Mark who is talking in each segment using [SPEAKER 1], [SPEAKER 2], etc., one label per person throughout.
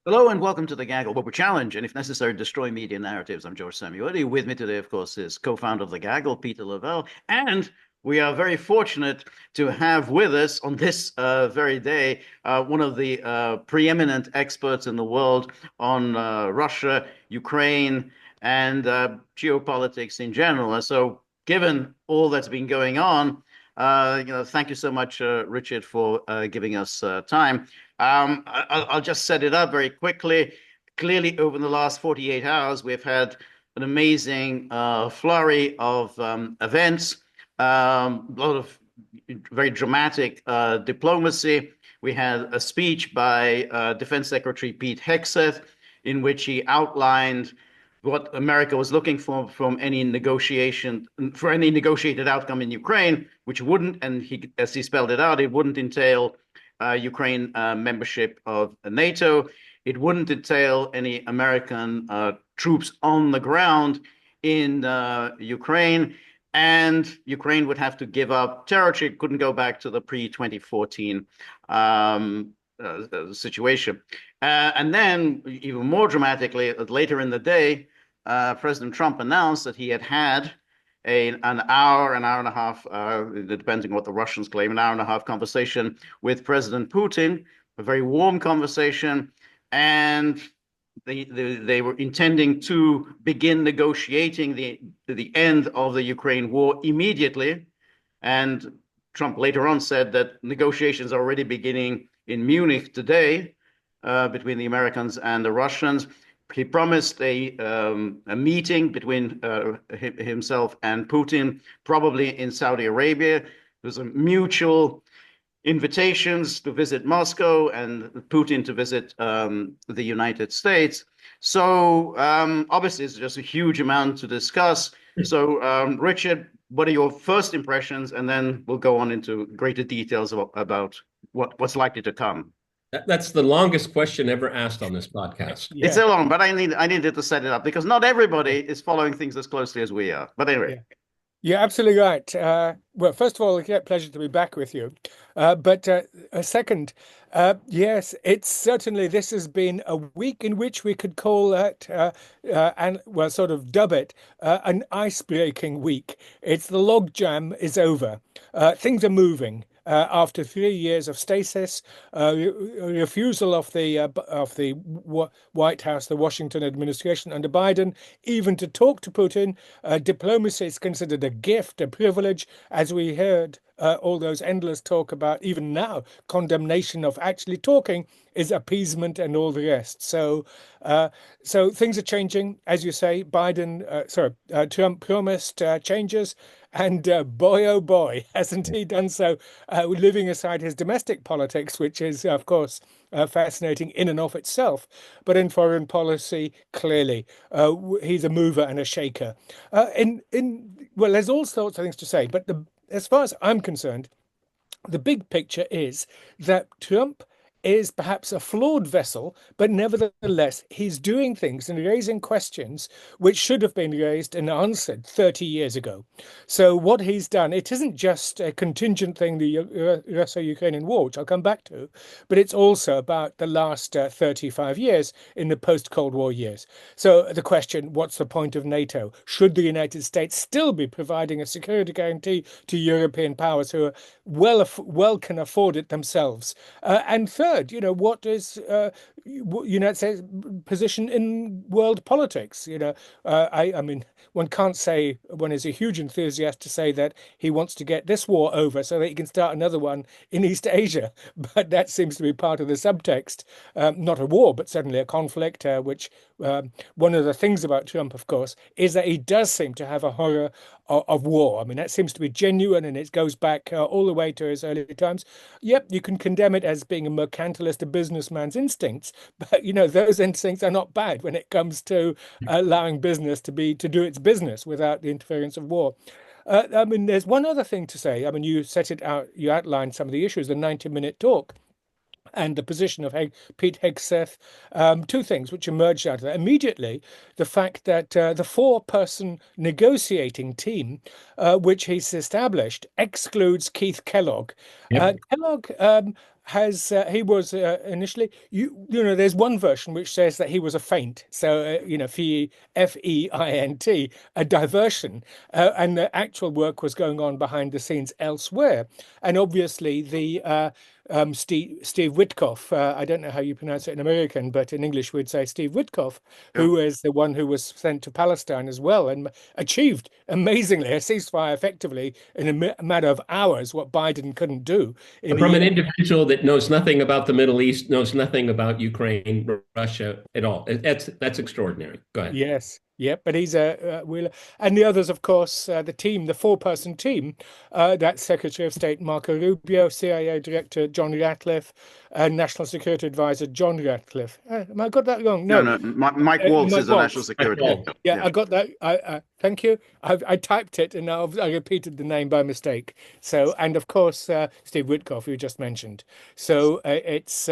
[SPEAKER 1] Hello and welcome to the Gaggle, where we challenge and, if necessary, destroy media narratives. I'm George Szamuely. With me today, of course, is co-founder of the Gaggle, Peter Lavelle, and we are very fortunate to have with us on this very day one of the preeminent experts in the world on Russia, Ukraine, and geopolitics in general. And so, given all that's been going on, thank you so much, Richard, for giving us time. I'll just set it up very quickly. Clearly, over the last 48 hours, we've had an amazing flurry of events, a lot of very dramatic diplomacy. We had a speech by Defense Secretary Pete Hegseth in which he outlined what America was looking for from any negotiation, for any negotiated outcome in Ukraine, which wouldn't, and as he spelled it out, it wouldn't entail Ukraine membership of NATO. It wouldn't entail any American troops on the ground in Ukraine, and Ukraine would have to give up territory. It couldn't go back to the pre-2014 situation. And then, even more dramatically, later in the day, President Trump announced that he had an hour and a half, depending on what the Russians claim, an hour and a half conversation with President Putin, a very warm conversation, and they were intending to begin negotiating the end of the Ukraine war immediately. And Trump later on said that negotiations are already beginning in Munich today between the Americans and the Russians. He promised a meeting between himself and Putin, probably in Saudi Arabia. There's a mutual invitations to visit Moscow and Putin to visit the United States. So obviously, it's just a huge amount to discuss. So, Richard, what are your first impressions? And then we'll go on into greater details about what's likely to come.
[SPEAKER 2] That's the longest question ever asked on this podcast.
[SPEAKER 1] Yeah. It's so long, but I needed to set it up because not everybody is following things as closely as we are. But anyway.
[SPEAKER 3] Yeah. You're absolutely right. Well, first of all, it's a pleasure to be back with you. But second, yes, it's certainly this has been a week in which we could call it and well, sort of dub it an ice-breaking week. It's the logjam is over. Things are moving. After 3 years of stasis, refusal of the White House, the Washington administration under Biden, even to talk to Putin, diplomacy is considered a gift, a privilege, as we heard. All those endless talk about, even now, condemnation of actually talking is appeasement and all the rest. So things are changing, as you say. Trump promised changes, and boy, oh boy, hasn't he done so, living aside his domestic politics, which is, of course, fascinating in and of itself. But in foreign policy, clearly, he's a mover and a shaker. Well, there's all sorts of things to say, but as far as I'm concerned, the big picture is that Trump is perhaps a flawed vessel, but nevertheless, he's doing things and raising questions which should have been raised and answered 30 years ago. So what he's done, it isn't just a contingent thing, the Russia-Ukrainian war, which I'll come back to, but it's also about the last 35 years in the post-Cold War years. So the question, what's the point of NATO? Should the United States still be providing a security guarantee to European powers who are well can afford it themselves? And third, what is United States position in world politics? I mean, one can't say one is a huge enthusiast to say that he wants to get this war over so that he can start another one in East Asia. But that seems to be part of the subtext, not a war, but certainly a conflict, which one of the things about Trump, of course, is that he does seem to have a horror of war. I mean, that seems to be genuine, and it goes back all the way to his early times. Yep, you can condemn it as being a mercantilist, a businessman's instincts, but those instincts are not bad when it comes to allowing business to do its business without the interference of war. I mean, there's one other thing to say. I mean, you set it out, you outlined some of the issues, the 90-minute talk and the position of Pete Hegseth. Two things which emerged out of that. Immediately, the fact that the four-person negotiating team, which he's established, excludes Keith Kellogg.
[SPEAKER 2] Yep.
[SPEAKER 3] Kellogg he was initially, there's one version which says that he was a feint, so Feint, a diversion, and the actual work was going on behind the scenes elsewhere. And obviously Steve Witkoff, I don't know how you pronounce it in American, but in English we'd say Steve Witkoff, who is the one who was sent to Palestine as well and achieved amazingly a ceasefire effectively in a matter of hours, what Biden couldn't do.
[SPEAKER 2] From an individual that knows nothing about the Middle East, knows nothing about Ukraine, Russia at all. That's extraordinary. Go ahead.
[SPEAKER 3] Yes. Yeah, but he's a wheeler. And the others, of course, the four-person team, that's Secretary of State Marco Rubio, CIA Director John Ratcliffe, and National Security Advisor John Ratcliffe. Have I got that wrong?
[SPEAKER 1] No. Mike Waltz is the National Security.
[SPEAKER 3] Yeah, I got that. Thank you. I typed it and I repeated the name by mistake. So, and of course, Steve Witkoff, you just mentioned. So it's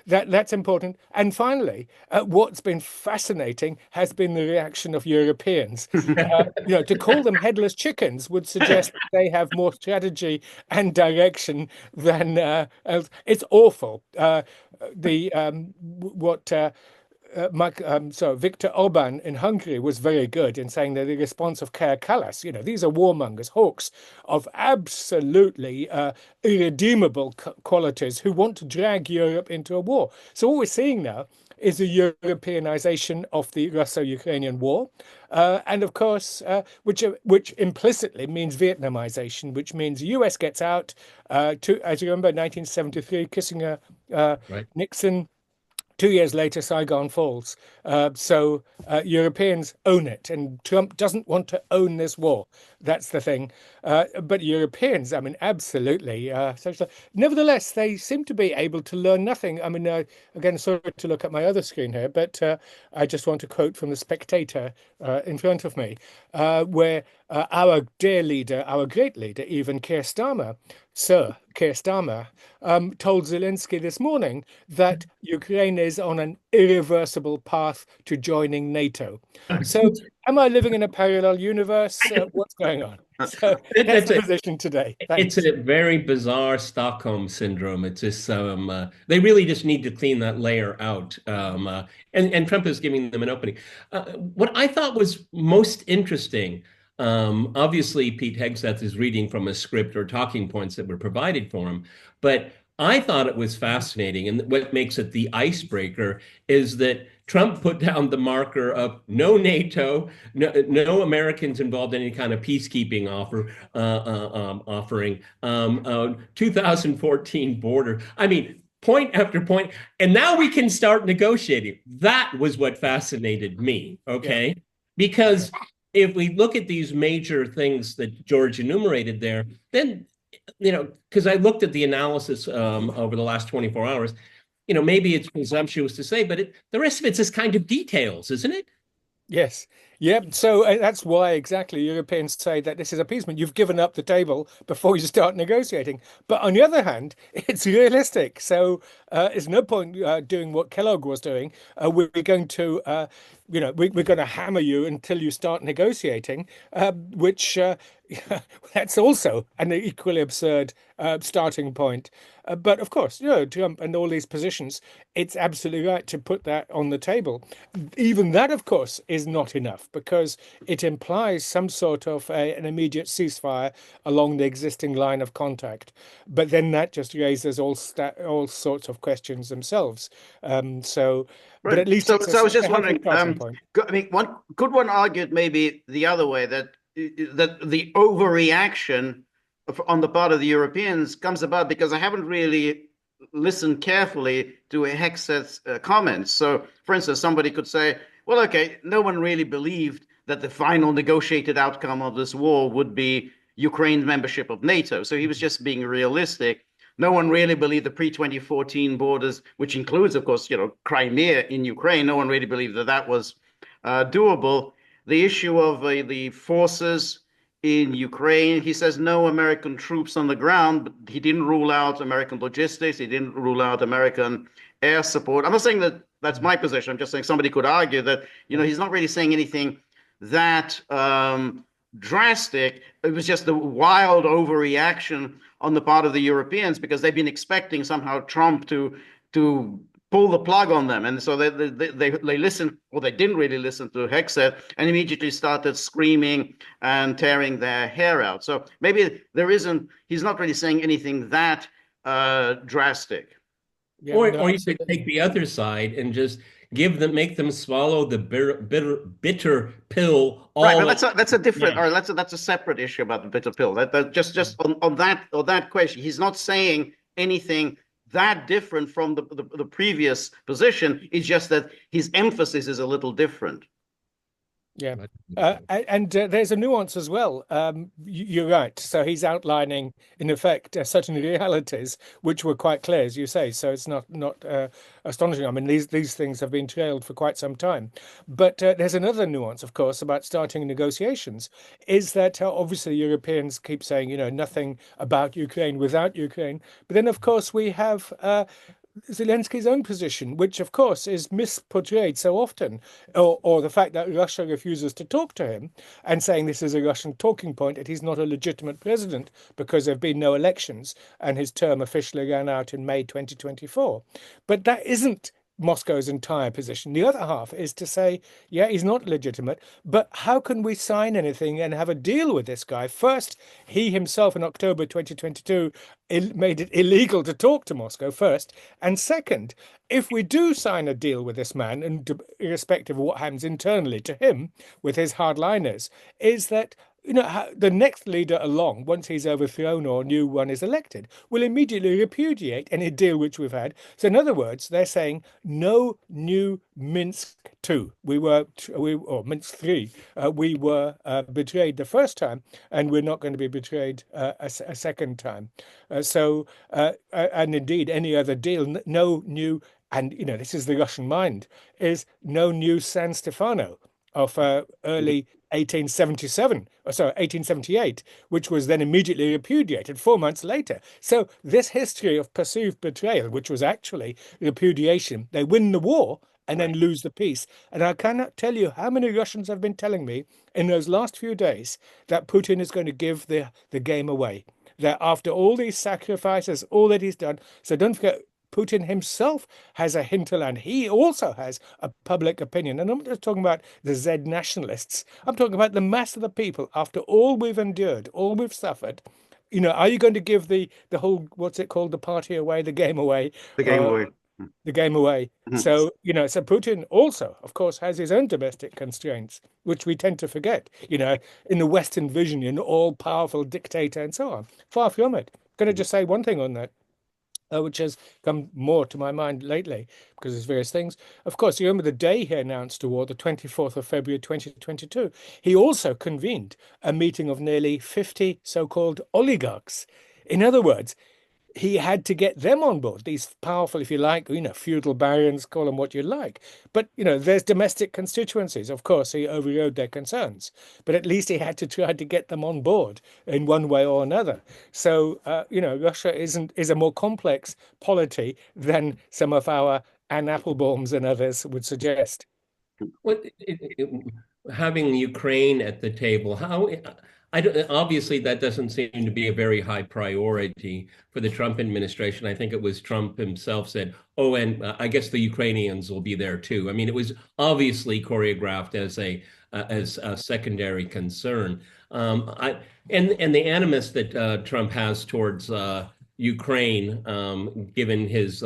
[SPEAKER 3] that's important. And finally, what's been fascinating has been the reaction of Europeans. To call them headless chickens would suggest that they have more strategy and direction than else. It's awful. Viktor Orban in Hungary was very good in saying that the response of Kaja Kallas, these are warmongers, hawks of absolutely irredeemable qualities who want to drag Europe into a war. So what we're seeing now is a Europeanization of the Russo-Ukrainian war, and of course, which implicitly means Vietnamization, which means the US gets out. As you remember, 1973, Kissinger,
[SPEAKER 2] Right.
[SPEAKER 3] Nixon. 2 years later, Saigon falls. So Europeans own it, and Trump doesn't want to own this war. That's the thing. But Europeans, I mean, absolutely. Nevertheless, they seem to be able to learn nothing. I mean, again, sorry to look at my other screen here, but I just want to quote from The Spectator in front of me, where our dear leader, our great leader, even Sir Keir Starmer, told Zelensky this morning that Ukraine is on an irreversible path to joining NATO. So, am I living in a parallel universe? What's going on? So that's the position today. Thanks.
[SPEAKER 2] It's a very bizarre Stockholm syndrome. It's just they really just need to clean that layer out. And Trump is giving them an opening. What I thought was most interesting. Obviously, Pete Hegseth is reading from a script or talking points that were provided for him, but I thought it was fascinating. And what makes it the icebreaker is that Trump put down the marker of no NATO, no Americans involved in any kind of peacekeeping offering, 2014 border. I mean, point after point. And now we can start negotiating. That was what fascinated me, okay? Yeah. Because if we look at these major things that George enumerated there, then, because I looked at the analysis over the last 24 hours, maybe it's presumptuous to say, but the rest of it's just kind of details, isn't it?
[SPEAKER 3] Yes. Yep. So that's why exactly Europeans say that this is appeasement. You've given up the table before you start negotiating. But on the other hand, it's realistic. So there's no point doing what Kellogg was doing. We're going to, we're going to hammer you until you start negotiating, which that's also an equally absurd starting point. But of course, Trump and all these positions, it's absolutely right to put that on the table. Even that, of course, is not enough because it implies some sort of an immediate ceasefire along the existing line of contact. But then that just raises all sorts of questions themselves. But at least
[SPEAKER 1] so I was just wondering. I mean, one argued maybe the other way that the overreaction on the part of the Europeans comes about because I haven't really listened carefully to Hegseth's comments. So, for instance, somebody could say, well, okay, no one really believed that the final negotiated outcome of this war would be Ukraine's membership of NATO. So he was just being realistic. No one really believed the pre-2014 borders, which includes, of course, Crimea in Ukraine. No one really believed that was doable. The issue of the forces in Ukraine, he says no American troops on the ground, but he didn't rule out American logistics. He didn't rule out American air support. I'm not saying that that's my position. I'm just saying somebody could argue that, he's not really saying anything that drastic. It was just a wild overreaction on the part of the Europeans because they've been expecting somehow Trump to pull the plug on them, and so they listened, or they didn't really listen to Hegseth, and immediately started screaming and tearing their hair out. So maybe there isn't. He's not really saying anything that drastic.
[SPEAKER 3] Yeah, no,
[SPEAKER 2] Or you could take the other side and just make them swallow the bitter pill
[SPEAKER 1] Right, but
[SPEAKER 2] all at
[SPEAKER 1] that's a different,
[SPEAKER 2] once.
[SPEAKER 1] or that's a separate issue about the bitter pill. That just on that question, he's not saying anything that different from the previous position. It's just that his emphasis is a little different.
[SPEAKER 3] Yeah. And there's a nuance as well. You're right. So he's outlining, in effect, certain realities which were quite clear, as you say. So it's not astonishing. I mean, these things have been trailed for quite some time. But there's another nuance, of course, about starting negotiations, is that obviously Europeans keep saying, nothing about Ukraine without Ukraine. But then, of course, we have Zelensky's own position, which of course is misportrayed so often, or the fact that Russia refuses to talk to him and saying this is a Russian talking point, that he's not a legitimate president because there have been no elections and his term officially ran out in May 2024. But that isn't Moscow's entire position. The other half is to say, yeah, he's not legitimate, but how can we sign anything and have a deal with this guy? First, he himself in October 2022 made it illegal to talk to Moscow first. And second, if we do sign a deal with this man, and irrespective of what happens internally to him with his hardliners, is that the next leader along, once he's overthrown or a new one is elected, will immediately repudiate any deal which we've had. So, in other words, they're saying no new Minsk 2. Or Minsk 3. We were betrayed the first time, and we're not going to be betrayed a second time. And indeed, any other deal, no new, and this is the Russian mind, is no new San Stefano of early 1877, or sorry, 1878, which was then immediately repudiated 4 months later. So this history of perceived betrayal, which was actually repudiation, they win the war and then lose the peace. And I cannot tell you how many Russians have been telling me in those last few days that Putin is going to give the game away. That after all these sacrifices, all that he's done. So don't forget, Putin himself has a hinterland. He also has a public opinion. And I'm not just talking about the Z nationalists. I'm talking about the mass of the people. After all we've endured, all we've suffered, are you going to give the whole, what's it called, the party away, the game away?
[SPEAKER 1] The game away.
[SPEAKER 3] The game away. So, so Putin also, of course, has his own domestic constraints, which we tend to forget, in the Western vision, an all-powerful dictator and so on. Far from it. Going to just say one thing on that. Which has come more to my mind lately because there's various things. Of course, you remember the day he announced the war, the 24th of February 2022. He also convened a meeting of nearly 50 so-called oligarchs. In other words, he had to get them on board, these powerful, if you like, feudal barons, call them what you like. But, there's domestic constituencies. Of course, he overrode their concerns, but at least he had to try to get them on board in one way or another. So, Russia is a more complex polity than some of our Anne Applebaums and others would suggest.
[SPEAKER 2] What having Ukraine at the table, obviously that doesn't seem to be a very high priority for the Trump administration. I think it was Trump himself said, "Oh, and I guess the Ukrainians will be there too." I mean, it was obviously choreographed as a secondary concern. And the animus that Trump has towards Ukraine, given his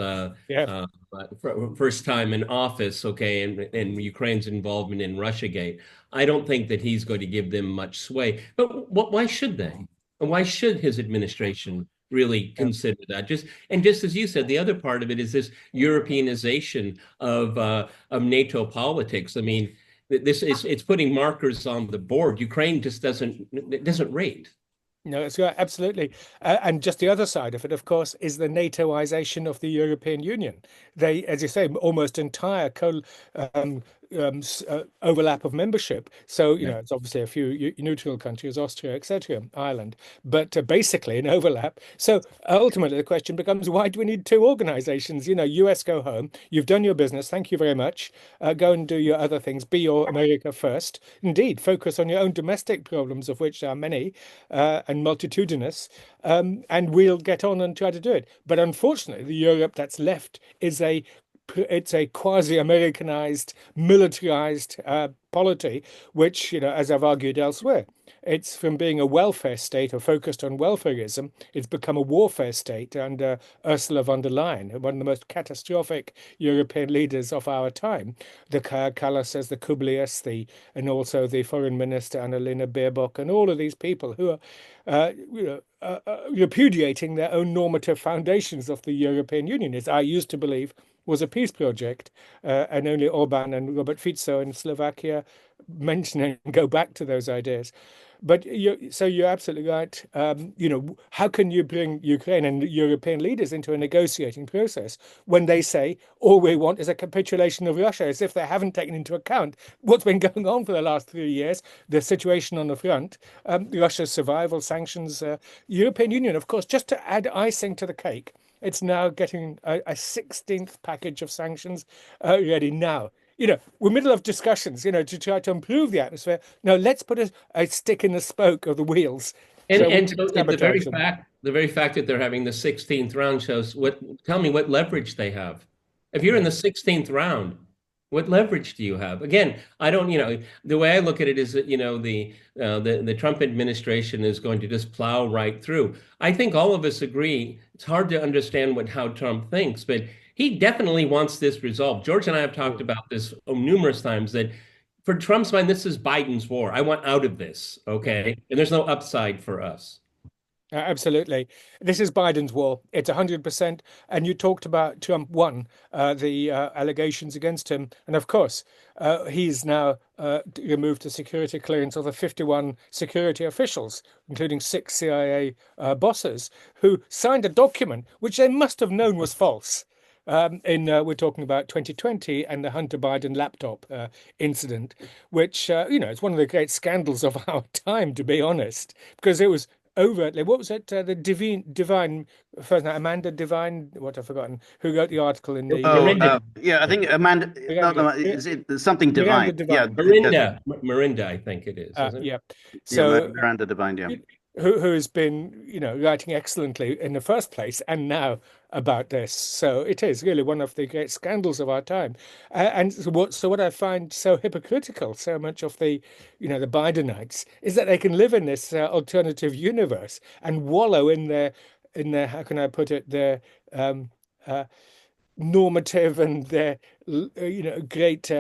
[SPEAKER 2] first time in office, okay, and Ukraine's involvement in Russiagate, I don't think that he's going to give them much sway. But why should they? Why should his administration really consider that? Just as you said, the other part of it is this Europeanization of NATO politics. I mean, it's putting markers on the board. Ukraine just doesn't rate.
[SPEAKER 3] No, it's right, absolutely. And just the other side of it, of course, is the NATOization of the European Union. They, as you say, almost entire overlap of membership. So, it's obviously a few neutral countries, Austria, etc., Ireland, but basically an overlap. So ultimately, the question becomes, why do we need two organizations? US, go home. You've done your business. Thank you very much. Go and do your other things. Be your America first. Indeed, focus on your own domestic problems, of which there are many and multitudinous, and we'll get on and try to do it. But unfortunately, the Europe that's left is a quasi-Americanized, militarized polity, which, as I've argued elsewhere, it's from being a welfare state or focused on welfarism, it's become a warfare state under Ursula von der Leyen, one of the most catastrophic European leaders of our time. The Kallas, the Kublius, and also the Foreign Minister Annalena Baerbock, and all of these people who are, repudiating their own normative foundations of the European Union, as I used to believe was a peace project, and only Orban and Robert Fico in Slovakia mention and go back to those ideas. But you're absolutely right. How can you bring Ukraine and European leaders into a negotiating process when they say all we want is a capitulation of Russia, as if they haven't taken into account what's been going on for the last 3 years, the situation on the front, Russia's survival, sanctions, European Union, of course, just to add icing to the cake. It's now getting a 16th package of sanctions ready now. We're middle of discussions, to try to improve the atmosphere. Now let's put a stick in the spoke of the wheels.
[SPEAKER 2] And so the very fact that they're having the 16th round shows tell me what leverage they have. If you're in the 16th round, what leverage do you have? Again, I don't, the way I look at it is that, the Trump administration is going to just plow right through. I think all of us agree it's hard to understand how Trump thinks, but he definitely wants this resolved. George and I have talked about this numerous times, that for Trump's mind, this is Biden's war. I want out of this, okay? And there's no upside for us.
[SPEAKER 3] Absolutely. This is Biden's war. It's 100%. And you talked about Trump won the allegations against him. And of course, he's now removed the security clearance of the 51 security officials, including 6 CIA bosses, who signed a document which they must have known was false. We're talking about 2020 and the Hunter Biden laptop incident, which, it's one of the great scandals of our time, to be honest, because it was overtly, what was it? The Divine, first name, Amanda Divine, what I've forgotten, who wrote the article in the.
[SPEAKER 1] I think Amanda. No, is it something Divine?
[SPEAKER 3] Yeah,
[SPEAKER 2] Miranda, I think it is.
[SPEAKER 3] Yeah. So
[SPEAKER 1] Miranda Divine, yeah.
[SPEAKER 3] Who has been, writing excellently in the first place, and now about this. So it is really one of the great scandals of our time. And what I find so hypocritical, so much of the Bidenites, is that they can live in this alternative universe and wallow in their how can I put it, their normative and their great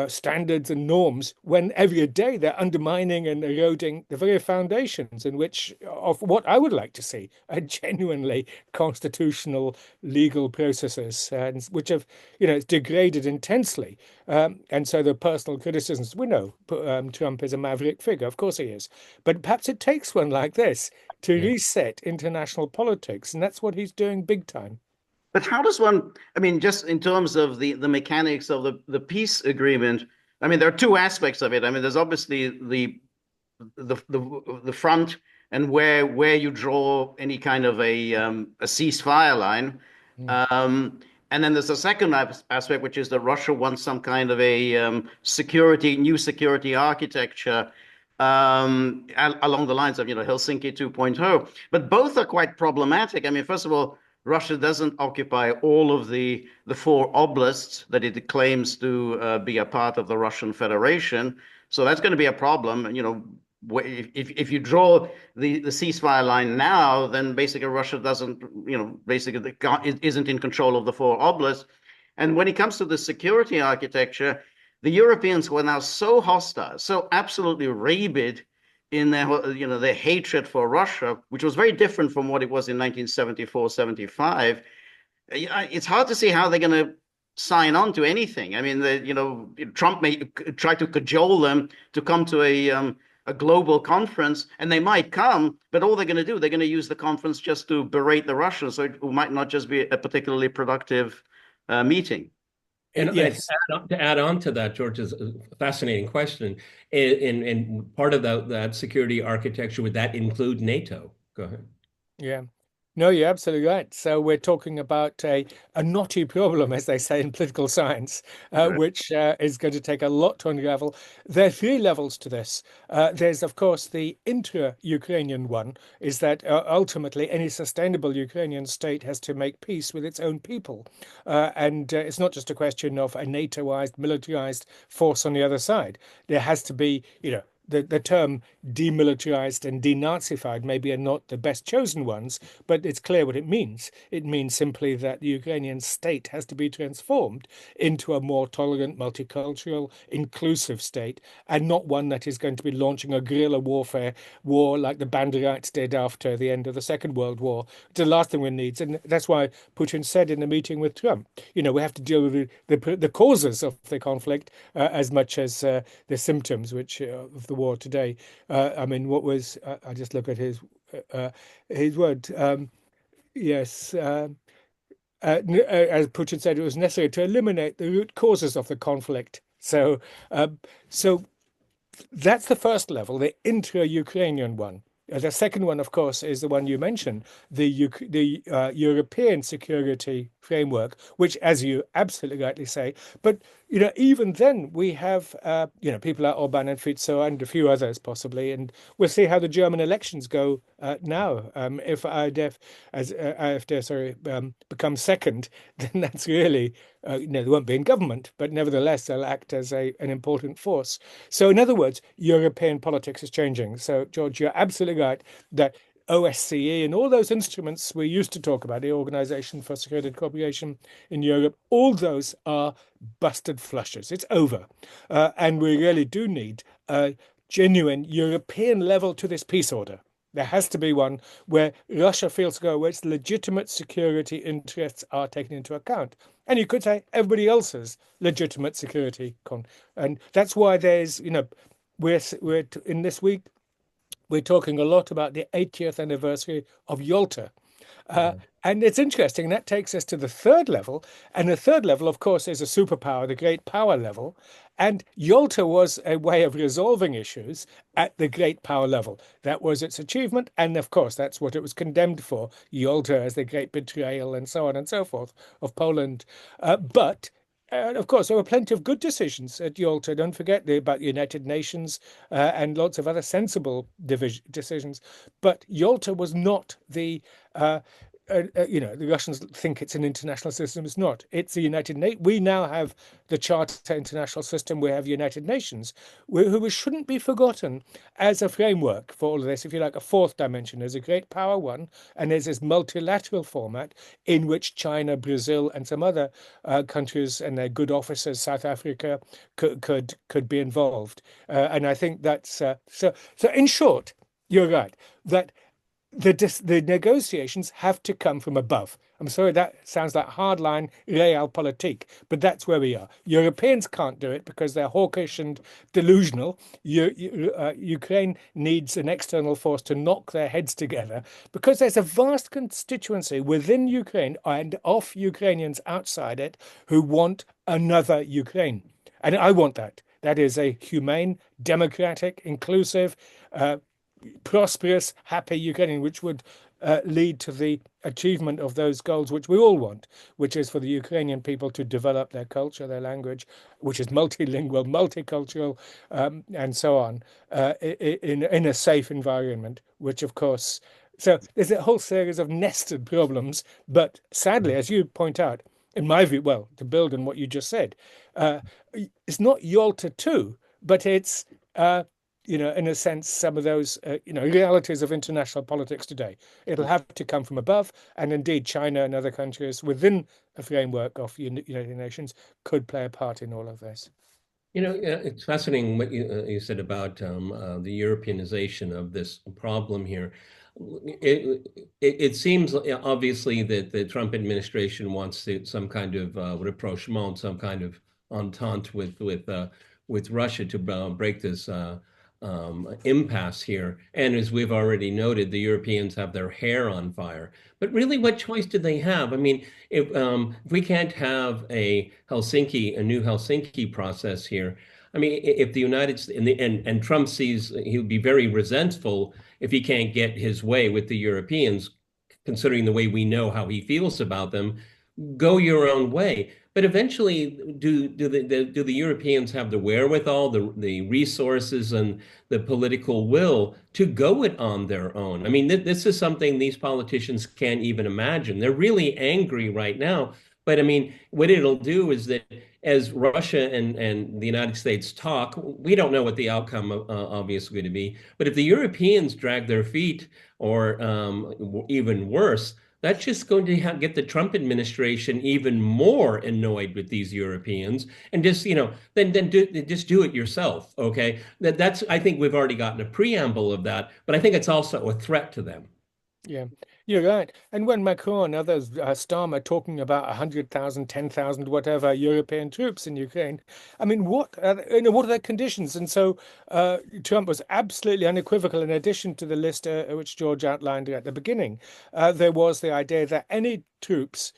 [SPEAKER 3] standards and norms, when every day they're undermining and eroding the very foundations in which of what I would like to see are genuinely constitutional legal processes, and which have degraded intensely. And so the personal criticisms, we know Trump is a maverick figure, of course he is, but perhaps it takes one like this to reset international politics, and that's what he's doing big time.
[SPEAKER 1] But how does one, just in terms of the mechanics of the peace agreement, there are two aspects of it. There's obviously the front and where you draw any kind of a ceasefire line. And then there's a second aspect, which is that Russia wants some kind of a new security architecture along the lines of Helsinki 2.0. But both are quite problematic. First of all, Russia doesn't occupy all of the 4 oblasts that it claims to be a part of the Russian Federation. So that's going to be a problem. If you draw the ceasefire line now, then basically Russia doesn't, isn't in control of the 4 oblasts. And when it comes to the security architecture, the Europeans were now so hostile, so absolutely rabid in their hatred for Russia, which was very different from what it was in 1974-75. It's hard to see how they're going to sign on to anything. Trump may try to cajole them to come to a global conference, and they might come, but all they're going to do, they're going to use the conference just to berate the Russians, so it might not just be a particularly productive meeting.
[SPEAKER 2] And
[SPEAKER 3] Yes.
[SPEAKER 2] to add on to that, George's fascinating question, in part of that security architecture, would that include NATO? Go ahead.
[SPEAKER 3] Yeah. No, you're absolutely right. So we're talking about a knotty problem, as they say in political science,
[SPEAKER 1] Right.
[SPEAKER 3] which is going to take a lot to unravel. There are three levels to this. There's, of course, the intra-Ukrainian one, is that ultimately any sustainable Ukrainian state has to make peace with its own people. And it's not just a question of a NATOized, militarized force on the other side. There has to be, the term demilitarized and denazified maybe are not the best chosen ones, but it's clear what it means. It means simply that the Ukrainian state has to be transformed into a more tolerant, multicultural, inclusive state, and not one that is going to be launching a guerrilla warfare war like the Banderites did after the end of the Second World War. It's the last thing we need. And that's why Putin said in the meeting with Trump, we have to deal with the causes of the conflict as much as the symptoms, which of the war today. I mean, what was I just look at his word? Yes, as Putin said, it was necessary to eliminate the root causes of the conflict. So that's the first level, the intra-Ukrainian one. The second one, of course, is the one you mentioned, the European security framework, which, as you absolutely rightly say, but even then we have people like Orban and Fico and a few others possibly, and we'll see how the German elections go now. If AfD, sorry, becomes second, then that's really they won't be in government, but nevertheless they'll act as an important force. So, in other words, European politics is changing. So, George, you're absolutely right that OSCE and all those instruments we used to talk about, the Organization for Security and Cooperation in Europe, all those are busted flushes. It's over. And we really do need a genuine European level to this peace order. There has to be one where Russia feels to go where its legitimate security interests are taken into account. And you could say everybody else's legitimate security. And that's why we're in this week, we're talking a lot about the 80th anniversary of Yalta. Uh, and it's interesting. That takes us to the third level. And the third level, of course, is a superpower, the great power level. And Yalta was a way of resolving issues at the great power level. That was its achievement. And of course, that's what it was condemned for, Yalta as the great betrayal and so on and so forth of Poland. But of course, there were plenty of good decisions at Yalta. Don't forget about United Nations and lots of other sensible decisions. But Yalta was not the Russians think it's an international system. It's not. It's the United Nations. We now have the Charter International System. We have United Nations, who shouldn't be forgotten as a framework for all of this. If you like, a fourth dimension. There's a great power one, and there's this multilateral format in which China, Brazil, and some other countries and their good officers, South Africa, could be involved. And I think that's so. So in short, you're right that the negotiations have to come from above. I'm sorry, that sounds like hardline realpolitik, but that's where we are. Europeans can't do it because they're hawkish and delusional. Ukraine needs an external force to knock their heads together because there's a vast constituency within Ukraine and of Ukrainians outside it who want another Ukraine. And I want that. That is a humane, democratic, inclusive, prosperous, happy Ukraine, which would lead to the achievement of those goals, which we all want, which is for the Ukrainian people to develop their culture, their language, which is multilingual, multicultural, and so on, in a safe environment, which of course, so there's a whole series of nested problems. But sadly, as you point out, in my view, well, to build on what you just said, it's not Yalta 2, but it's in a sense, some of those, realities of international politics today. It'll have to come from above. And indeed, China and other countries within a framework of United Nations could play a part in all of this.
[SPEAKER 2] It's fascinating what you said about the Europeanization of this problem here. It seems obviously that the Trump administration wants some kind of rapprochement, some kind of entente with Russia to break this impasse here. And as we've already noted, the Europeans have their hair on fire. But really, what choice do they have? I mean, if we can't have a new Helsinki process here, I mean, if the United States and Trump sees he would be very resentful if he can't get his way with the Europeans, considering the way we know how he feels about them, go your own way. But eventually, do the Europeans have the wherewithal, the resources, and the political will to go it on their own? I mean, this is something these politicians can't even imagine. They're really angry right now. But I mean, what it'll do is that as Russia and the United States talk, we don't know what the outcome obviously going to be. But if the Europeans drag their feet, or even worse, that's just going to get the Trump administration even more annoyed with these Europeans, and just just do it yourself. Okay, that's I think we've already gotten a preamble of that, but I think it's also a threat to them.
[SPEAKER 3] Yeah, you're right. And when Macron and others, Starmer, talking about 100,000, 10,000, whatever European troops in Ukraine, I mean, what are their conditions? And so Trump was absolutely unequivocal. In addition to the list which George outlined at the beginning, there was the idea that any troops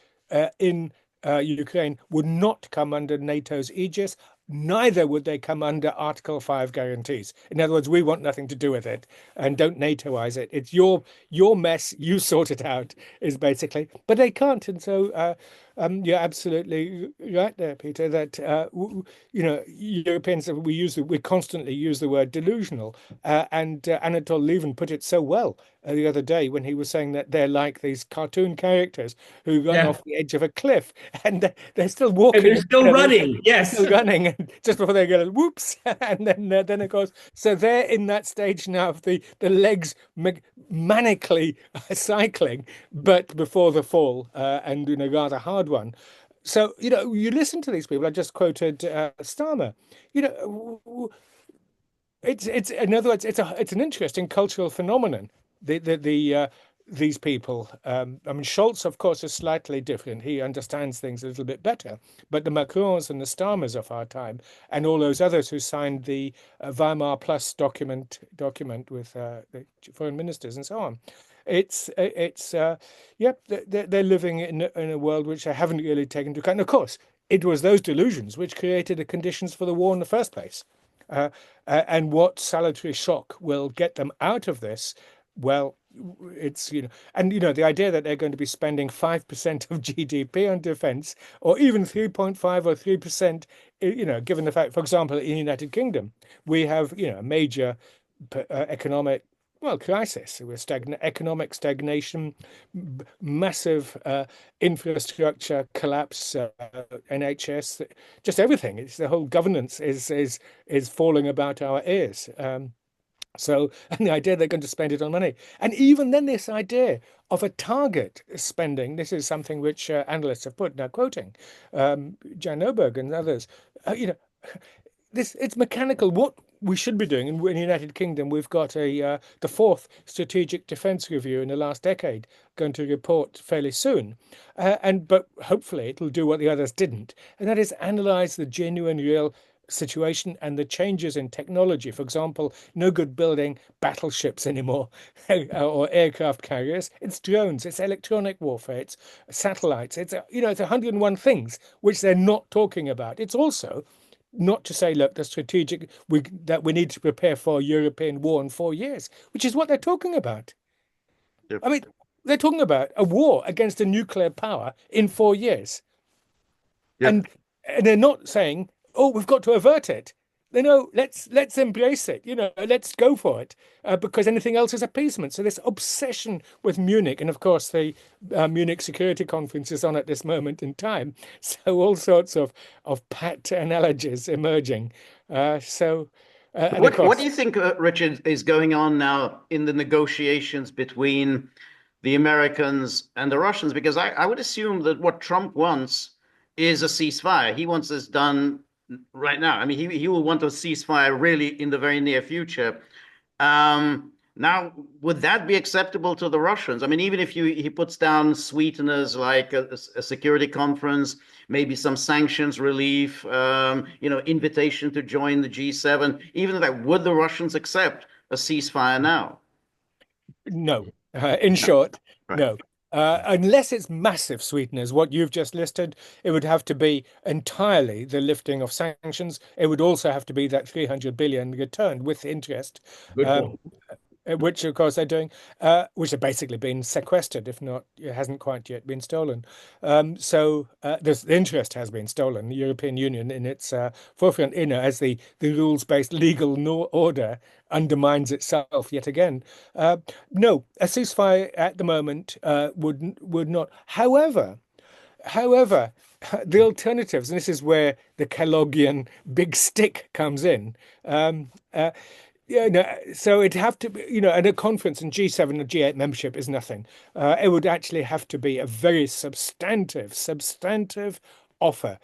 [SPEAKER 3] in Ukraine would not come under NATO's aegis. Neither would they come under Article 5 guarantees. In other words, we want nothing to do with it, and don't NATOize it. It's your mess, you sort it out, is basically. But they can't. And so you're absolutely right there, Peter, that Europeans, we constantly use the word delusional. And Anatol Lieven put it so well the other day when he was saying that they're like these cartoon characters who run off the edge of a cliff, and they're still walking.
[SPEAKER 2] And they're still running. Yes.
[SPEAKER 3] Still running, and just before they go, whoops, and then of course, so they're in that stage now of the legs manically cycling, but before the fall, and rather hard one. So you listen to these people. I just quoted Starmer. It's in other words, it's an interesting cultural phenomenon. These people. I mean, Scholz, of course, is slightly different. He understands things a little bit better. But the Macrons and the Starmers of our time, and all those others who signed the Weimar Plus document with the foreign ministers and so on, they're living in a world which I haven't really taken into account. And of course, it was those delusions which created the conditions for the war in the first place. And what salutary shock will get them out of this? Well, it's the idea that they're going to be spending 5% of GDP on defense, or even 3.5 or 3%, given the fact, for example, in the United Kingdom, we have a major economic crisis with economic stagnation, massive infrastructure collapse, NHS, just everything. It's the whole governance is falling about our ears. And the idea they're going to spend it on money. And even then, this idea of a target spending, this is something which analysts have put, now quoting Jan Oberg and others, it's mechanical. What we should be doing in the United Kingdom, we've got the fourth strategic defence review in the last decade going to report fairly soon, but hopefully it'll do what the others didn't, and that is analyse the genuine, real situation and the changes in technology. For example, no good building battleships anymore or aircraft carriers. It's drones, it's electronic warfare, it's satellites, it's 101 things which they're not talking about. It's also not to say, look, the strategic that we need to prepare for a European war in 4 years, which is what they're talking about. Yep. I mean, they're talking about a war against a nuclear power in 4 years. Yep. And they're not saying, oh, we've got to avert it. Let's embrace it. Let's go for it, because anything else is appeasement. So this obsession with Munich, and of course the Munich Security Conference is on at this moment in time. So all sorts of pat analogies emerging. What
[SPEAKER 1] do you think, Richard, is going on now in the negotiations between the Americans and the Russians? Because I would assume that what Trump wants is a ceasefire. He wants this done right now. I mean, he will want a ceasefire really in the very near future. Now, would that be acceptable to the Russians? I mean, even if he puts down sweeteners like a security conference, maybe some sanctions relief, invitation to join the G7, even that, would the Russians accept a ceasefire now?
[SPEAKER 3] No. In
[SPEAKER 1] No,
[SPEAKER 3] short,
[SPEAKER 1] right.
[SPEAKER 3] no. Unless it's massive sweeteners, what you've just listed, it would have to be entirely the lifting of sanctions. It would also have to be that 300 billion returned with interest.
[SPEAKER 2] Good
[SPEAKER 3] Um,
[SPEAKER 2] point.
[SPEAKER 3] which of course they're doing, which have basically been sequestered, if not, it hasn't quite yet been stolen. The interest has been stolen. The European Union, in its forefront, as the rules-based legal order undermines itself yet again. Uh, no, a ceasefire at the moment would not. However, the alternatives, and this is where the Kellogg'ian big stick comes in. Um, uh, yeah, no, so it'd have to be, at a conference, and G7 and G8 membership is nothing. It would actually have to be a very substantive offer,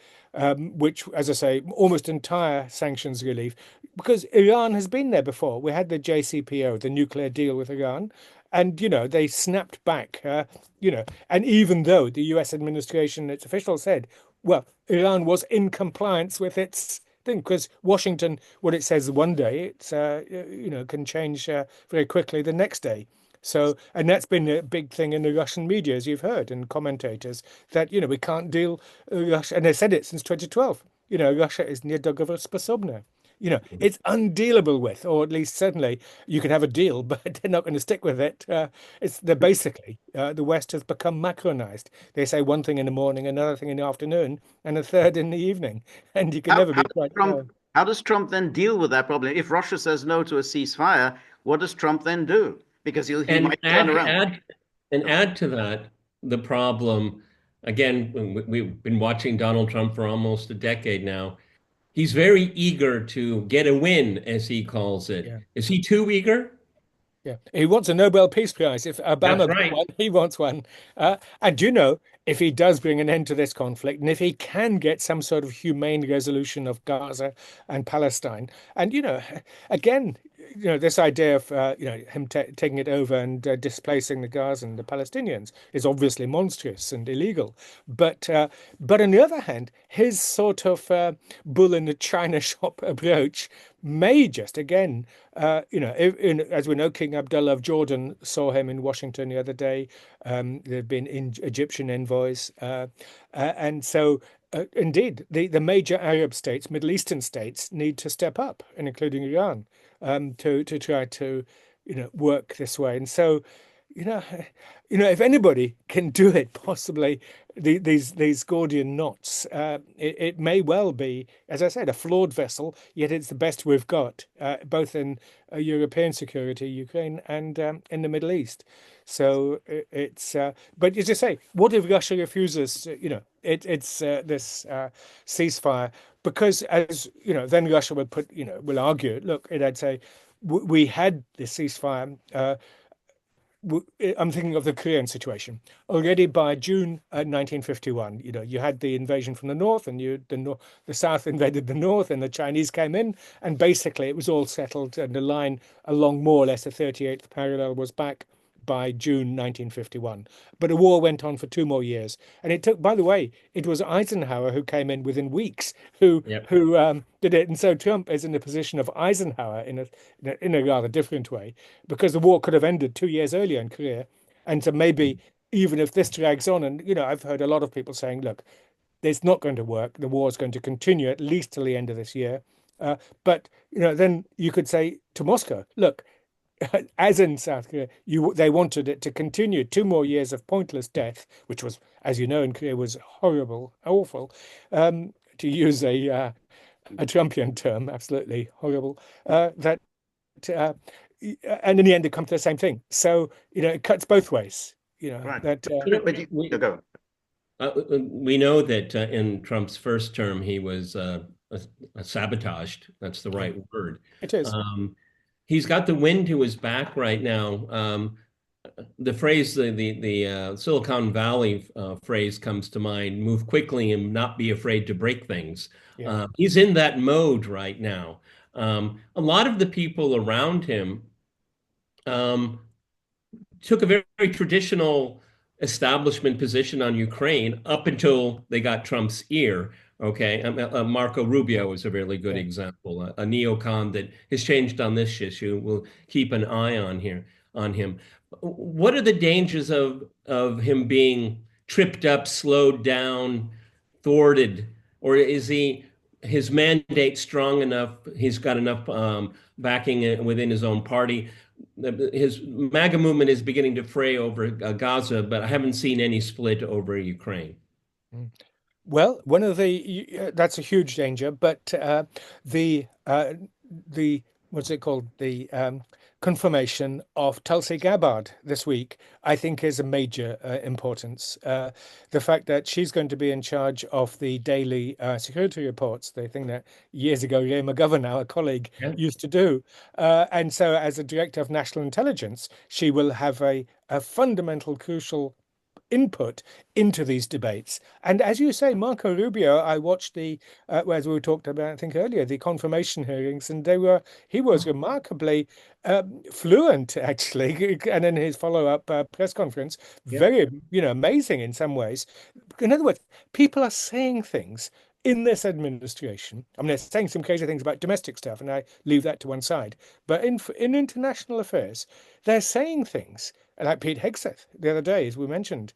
[SPEAKER 3] which, as I say, almost entire sanctions relief, because Iran has been there before. We had the JCPO, the nuclear deal with Iran, and they snapped back. And even though the U.S. administration, its officials said, well, Iran was in compliance with its thing, because Washington, what it says one day, it's can change very quickly the next day. So, and that's been a big thing in the Russian media, as you've heard, and commentators, that we can't deal Russia, and they said it since 2012. Russia is niedogovorspособна. It's undealable with, or at least certainly you can have a deal, but they're not going to stick with it. They're basically the West has become Macronized. They say one thing in the morning, another thing in the afternoon, and a third in the evening, and you can
[SPEAKER 1] How,
[SPEAKER 3] never
[SPEAKER 1] how
[SPEAKER 3] be
[SPEAKER 1] does
[SPEAKER 3] quite
[SPEAKER 1] Trump how does Trump then deal with that problem? If Russia says no to a ceasefire, what does Trump then do? Because he
[SPEAKER 2] And
[SPEAKER 1] might turn around.
[SPEAKER 2] add to that the problem. Again, we've been watching Donald Trump for almost a decade now. He's very eager to get a win, as he calls it.
[SPEAKER 3] Yeah.
[SPEAKER 2] Is he too eager?
[SPEAKER 3] Yeah, he wants a Nobel Peace Prize. If
[SPEAKER 2] That's
[SPEAKER 3] Obama got
[SPEAKER 2] right.
[SPEAKER 3] one, he wants one. And if he does bring an end to this conflict, and if he can get some sort of humane resolution of Gaza and Palestine, and again, this idea of him taking it over and displacing the Gaza and the Palestinians is obviously monstrous and illegal. But on the other hand, his sort of bull in the china shop approach may just again as we know, King Abdullah of Jordan saw him in Washington the other day. There have been Egyptian envoys. And so, indeed, the major Arab states, Middle Eastern states, need to step up, and including Iran, to try to, work this way. And so, you know, if anybody can do it, possibly these Gordian knots, it may well be, as I said, a flawed vessel, yet it's the best we've got, both in European security, Ukraine, and in the Middle East. So but as you say, what if Russia refuses? It's this ceasefire, because as then Russia would will argue, look, I'd say we had this ceasefire. I'm thinking of the Korean situation. Already by June 1951, you had the invasion from the north, and the south invaded the north, and the Chinese came in, and basically it was all settled, and the line along more or less the 38th parallel was back by June 1951. But the war went on for 2 more years, and it took. By the way, it was Eisenhower who came in within weeks, who
[SPEAKER 2] Yep.
[SPEAKER 3] who did it, and so Trump is in the position of Eisenhower in a rather different way, because the war could have ended 2 years earlier in Korea. And so maybe even if this drags on, and I've heard a lot of people saying, look, it's not going to work. The war is going to continue at least till the end of this year. But then you could say to Moscow, look, as in South Korea, they wanted it to continue 2 more years of pointless death, which was, as you know, in Korea was horrible, awful, to use a Trumpian term, absolutely horrible. That uh, and in the end, it comes to the same thing. So it cuts both ways.
[SPEAKER 1] Right.
[SPEAKER 3] That
[SPEAKER 2] You know,
[SPEAKER 1] But you go.
[SPEAKER 2] we know that in Trump's first term, he was sabotaged. That's the
[SPEAKER 3] yeah,
[SPEAKER 2] right word.
[SPEAKER 3] it is.
[SPEAKER 2] Um, he's got the wind to his back right now. The phrase, the Silicon Valley phrase comes to mind: "Move quickly and not be afraid to break things."
[SPEAKER 3] Yeah,
[SPEAKER 2] He's in that mode right now. A lot of the people around him um, took a very traditional establishment position on Ukraine up until they got Trump's ear. Okay, Marco Rubio is a really good
[SPEAKER 3] Yeah.
[SPEAKER 2] example, a neocon that has changed on this issue. We'll keep an eye on him. What are the dangers of him being tripped up, slowed down, thwarted, or is his mandate strong enough? He's got enough backing within his own party. His MAGA movement is beginning to fray over Gaza, but I haven't seen any split over Ukraine.
[SPEAKER 3] Mm. Well, one of that's a huge danger, but the what's it called? The confirmation of Tulsi Gabbard this week, I think, is a major importance. The fact that she's going to be in charge of the daily security reports, the thing that years ago Ray McGovern, our colleague,
[SPEAKER 2] Yeah.
[SPEAKER 3] used to do, and so as a director of national intelligence, she will have a fundamental, crucial input into these debates. And as you say, Marco Rubio, I watched as we talked about, I think earlier, the confirmation hearings, and he was remarkably fluent, actually, and in his follow-up press conference,
[SPEAKER 2] Yeah.
[SPEAKER 3] very, amazing in some ways. In other words, people are saying things in this administration. I mean, they're saying some crazy things about domestic stuff, and I leave that to one side. But in international affairs, they're saying things like Pete Hegseth the other day, as we mentioned,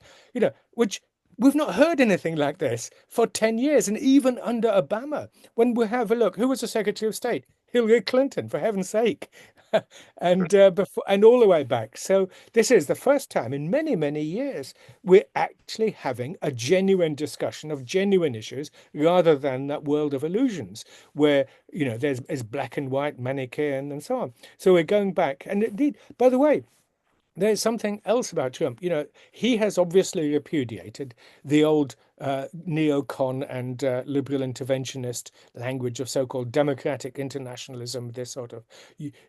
[SPEAKER 3] which we've not heard anything like this for 10 years. And even under Obama, when we have a look, who was the Secretary of State? Hillary Clinton, for heaven's sake. And before and all the way back. So this is the first time in many, many years we're actually having a genuine discussion of genuine issues rather than that world of illusions where, there's black and white, Manichaean, and so on. So we're going back. And indeed, by the way, there's something else about Trump. He has obviously repudiated the old neocon and liberal interventionist language of so-called democratic internationalism, this sort of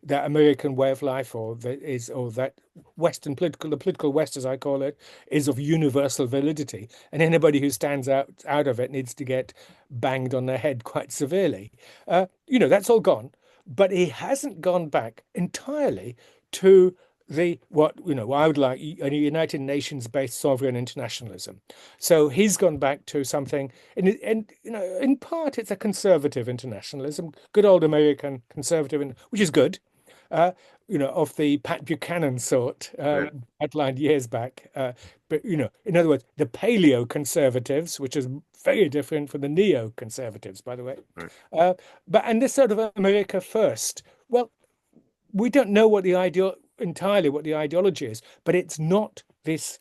[SPEAKER 3] that American way of life, or that Western the political West, as I call it, is of universal validity, and anybody who stands out of it needs to get banged on their head quite severely. That's all gone, but he hasn't gone back entirely to what I would like a United Nations based sovereign internationalism. So he's gone back to something, and in part it's a conservative internationalism, good old American conservative, which is good, of the Pat Buchanan sort,
[SPEAKER 1] Right.
[SPEAKER 3] outlined years back. But in other words, the paleo conservatives, which is very different from the neo conservatives, by the way.
[SPEAKER 1] Right.
[SPEAKER 3] And this sort of America first. Well, we don't know entirely what the ideology is, but it's not this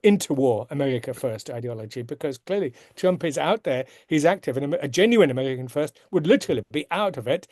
[SPEAKER 3] interwar America first ideology, because clearly Trump is out there, he's active, and a genuine American first would literally be out of it,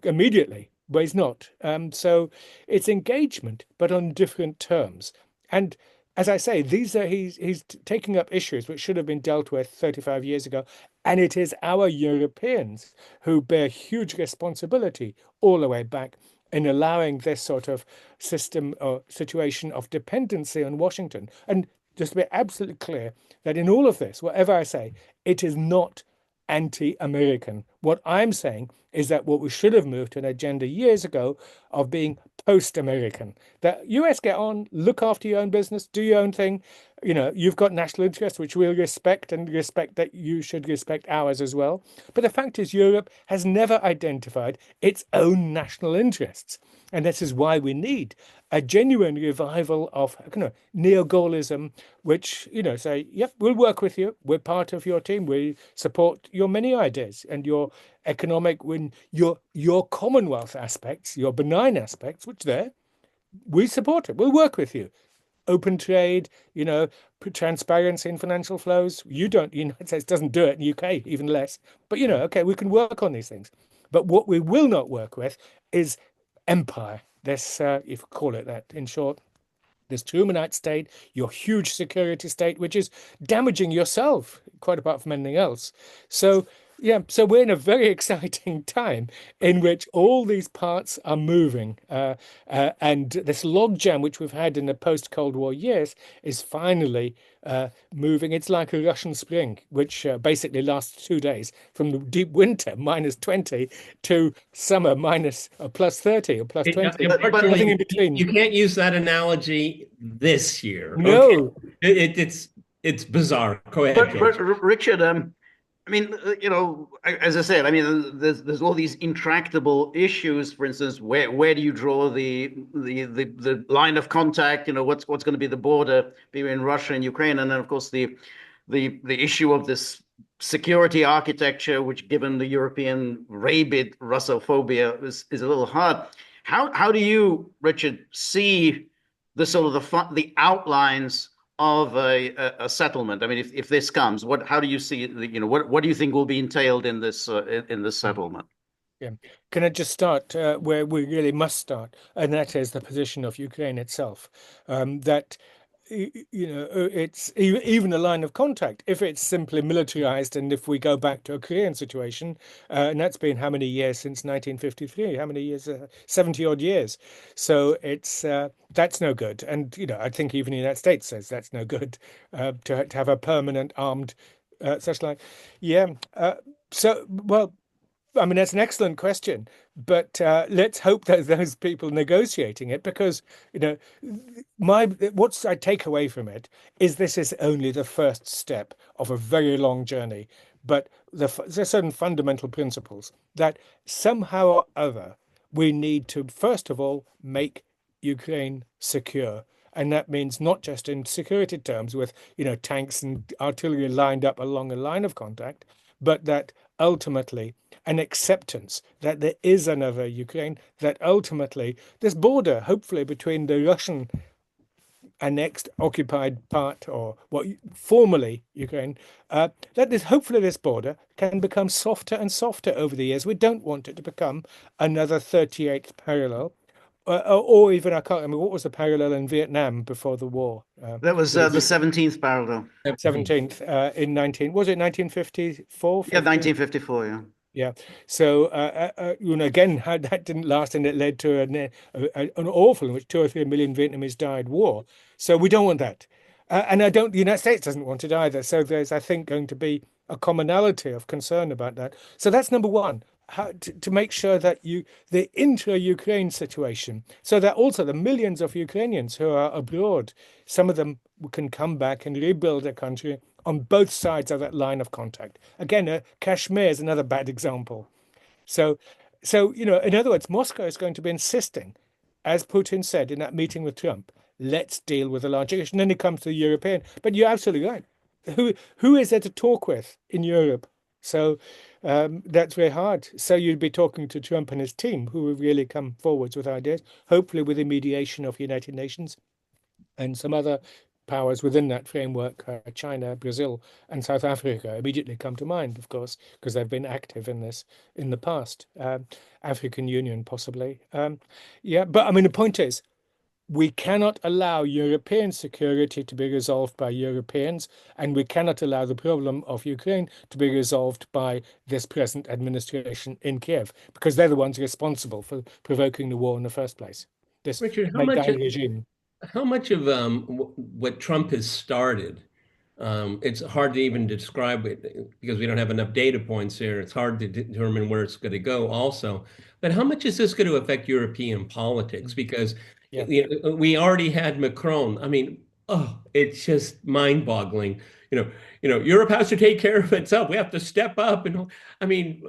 [SPEAKER 3] immediately, but he's not. So it's engagement, but on different terms. And as I say, he's taking up issues which should have been dealt with 35 years ago, and it is our Europeans who bear huge responsibility all the way back in allowing this sort of system or situation of dependency on Washington. And just to be absolutely clear that in all of this, whatever I say, it is not anti-American. What I'm saying is that what we should have moved to an agenda years ago of being post-American. The US, get on, look after your own business, do your own thing. You've got national interests, which we'll respect, and respect that you should respect ours as well. But the fact is, Europe has never identified its own national interests. And this is why we need a genuine revival of neo-Gaullism, which, say, yep, we'll work with you. We're part of your team. We support your many ideas and your economic, your Commonwealth aspects, your benign aspects, which we support it. We'll work with you. Open trade, transparency in financial flows. The United States doesn't do it, in the UK, even less. But, okay, we can work on these things. But what we will not work with is empire. This, if you call it that, in short, this Trumanite state, your huge security state, which is damaging yourself, quite apart from anything else. So Yeah, so we're in a very exciting time in which all these parts are moving, and this logjam which we've had in the post-Cold War years is finally moving. It's like a Russian spring, which basically lasts 2 days from the deep winter -20 to summer minus +30 or +20. Nothing in
[SPEAKER 2] Unfortunately,
[SPEAKER 3] between.
[SPEAKER 2] you can't use that analogy this year. Okay,
[SPEAKER 3] No.
[SPEAKER 2] it's bizarre. Go ahead,
[SPEAKER 1] But
[SPEAKER 2] George.
[SPEAKER 1] Richard, I mean, as I said, I mean, there's all these intractable issues. For instance, where do you draw the line of contact? What's going to be the border between Russia and Ukraine, and then of course the issue of this security architecture, which given the European rabid Russophobia is a little hard. How do you, Richard, see the sort of the outlines of a settlement? I mean, if this comes, how do you see it? What do you think will be entailed in this settlement?
[SPEAKER 3] Yeah. Can I just start where we really must start, and that is the position of Ukraine itself. That it's even a line of contact. If it's simply militarized, and if we go back to a Korean situation, and that's been how many years since 1953? How many years? 70 odd years. So it's that's no good. And I think even the United States says that's no good to have a permanent armed such like, yeah. So well. I mean, that's an excellent question, but let's hope that those people negotiating it, because what I take away from it is this is only the first step of a very long journey. But there's certain fundamental principles that somehow or other we need to first of all make Ukraine secure. And that means not just in security terms with tanks and artillery lined up along a line of contact, but that ultimately an acceptance that there is another Ukraine, that ultimately this border, hopefully between the Russian annexed, occupied part, or what formerly Ukraine, that this hopefully this border can become softer and softer over the years. We don't want it to become another 38th parallel. Or even I can't remember what was the parallel in Vietnam before the war.
[SPEAKER 1] That was the 17th parallel.
[SPEAKER 3] 17th in 19 was it 1954?
[SPEAKER 1] Yeah, 1954. Yeah.
[SPEAKER 3] Yeah. So, again, how that didn't last, and it led to an awful, in which 2 or 3 million Vietnamese died, war. So we don't want that. And the United States doesn't want it either. So there's, I think, going to be a commonality of concern about that. So that's number one, how to make sure that the intra-Ukraine situation, so that also the millions of Ukrainians who are abroad, some of them can come back and rebuild their country on both sides of that line of contact. Again, Kashmir is another bad example. So, in other words, Moscow is going to be insisting, as Putin said in that meeting with Trump, let's deal with the larger issue. And then it comes to the European. But you're absolutely right. Who is there to talk with in Europe? So that's very hard. So you'd be talking to Trump and his team, who will really come forwards with ideas, hopefully with the mediation of the United Nations and some other powers within that framework. China, Brazil, and South Africa immediately come to mind, of course, because they've been active in this in the past. African Union, possibly. Yeah, but I mean, the point is, we cannot allow European security to be resolved by Europeans, and we cannot allow the problem of Ukraine to be resolved by this present administration in Kiev, because they're the ones responsible for provoking the war in the first place. This
[SPEAKER 2] Richard,
[SPEAKER 3] Maidan regime.
[SPEAKER 2] how much of what Trump has started, it's hard to even describe it because we don't have enough data points here. It's hard to determine where it's going to go also. But how much is this going to affect European politics? Because
[SPEAKER 3] Yeah.
[SPEAKER 2] we already had Macron. I mean, oh, it's just mind-boggling. Europe has to take care of itself. We have to step up. And I mean,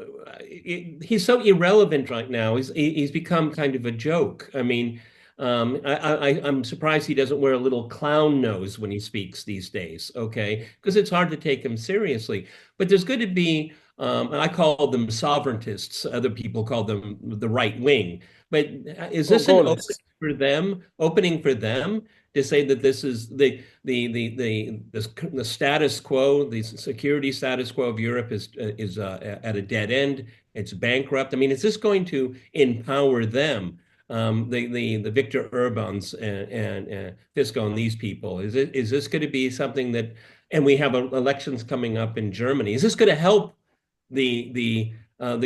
[SPEAKER 2] he's so irrelevant right now. He's become kind of a joke. I mean, I'm surprised he doesn't wear a little clown nose when he speaks these days, okay? Because it's hard to take him seriously. But there's going to be, I call them sovereigntists. Other people call them the right wing. But is this an opening for them to say that this is the status quo, the security status quo of Europe is at a dead end? It's bankrupt. I mean, is this going to empower them? The Victor Urbans and Fisco and these people? Is this going to be something that, and we have elections coming up in Germany, is this going to help the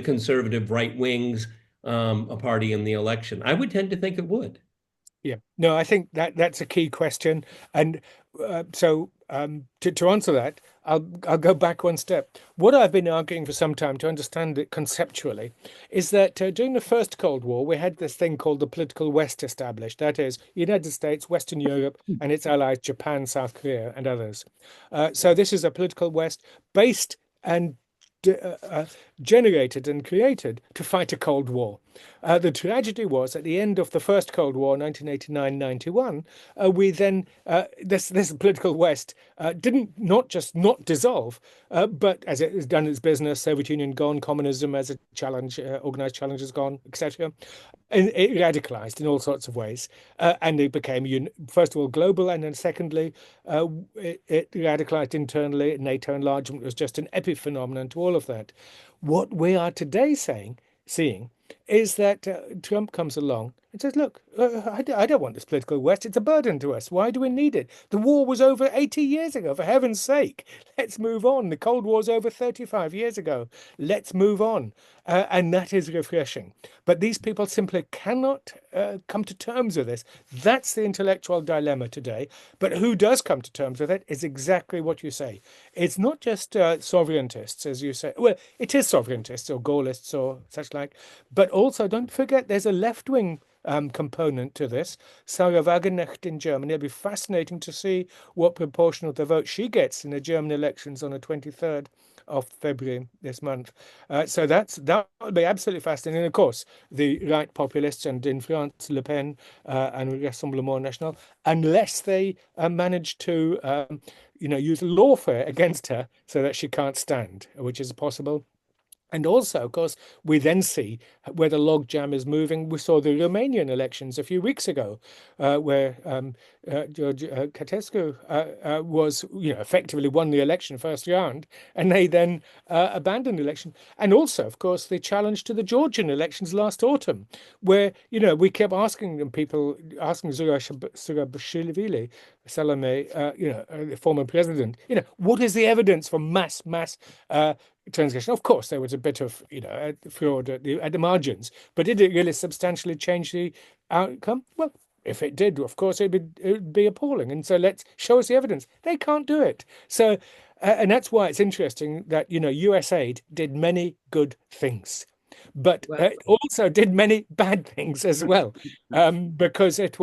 [SPEAKER 2] conservative right wings a party in the election? I would tend to think it would.
[SPEAKER 3] Yeah, no, I think that's a key question, and to answer that, I'll go back one step. What I've been arguing for some time to understand it conceptually is that during the first Cold War, we had this thing called the political West established. That is, United States, Western Europe, and its allies, Japan, South Korea, and others. So this is a political West based and generated and created to fight a Cold War. The tragedy was at the end of the first Cold War, 1989-91, we then this political West didn't not just not dissolve, but as it has done its business, Soviet Union gone, communism as a challenge, organized challenge has gone, etc. And it radicalized in all sorts of ways, and it became first of all global, and then secondly, it radicalized internally. NATO enlargement was just an epiphenomenon to all of that. What we are today seeing is that Trump comes along and says, look, I don't want this political West. It's a burden to us. Why do we need it? The war was over 80 years ago, for heaven's sake. Let's move on. The Cold War's over 35 years ago. Let's move on. And that is refreshing. But these people simply cannot come to terms with this. That's the intellectual dilemma today. But who does come to terms with it is exactly what you say. It's not just sovereigntists, as you say. Well, it is sovereigntists or Gaullists or such like. But also, don't forget, there's a left-wing component to this. Sarah Wagenknecht in Germany. It'll be fascinating to see what proportion of the vote she gets in the German elections on the 23rd of February this month. So that will be absolutely fascinating. And of course, the right populists, and in France, Le Pen and Rassemblement National, unless they manage to use lawfare against her so that she can't stand, which is possible. And also, of course, we then see where the logjam is moving. We saw the Romanian elections a few weeks ago, where George Catescu was, effectively won the election first round, and they then abandoned the election. And also, of course, the challenge to the Georgian elections last autumn, where we kept asking Zurabishvili, Salome, the former president, what is the evidence for mass transgression? Of course, there was a bit of fraud at the margins, but did it really substantially change the outcome? Well, if it did, of course, it would be appalling. And so let's show us the evidence. They can't do it. So, and that's why it's interesting that USAID did many good things, but it also did many bad things as well, because it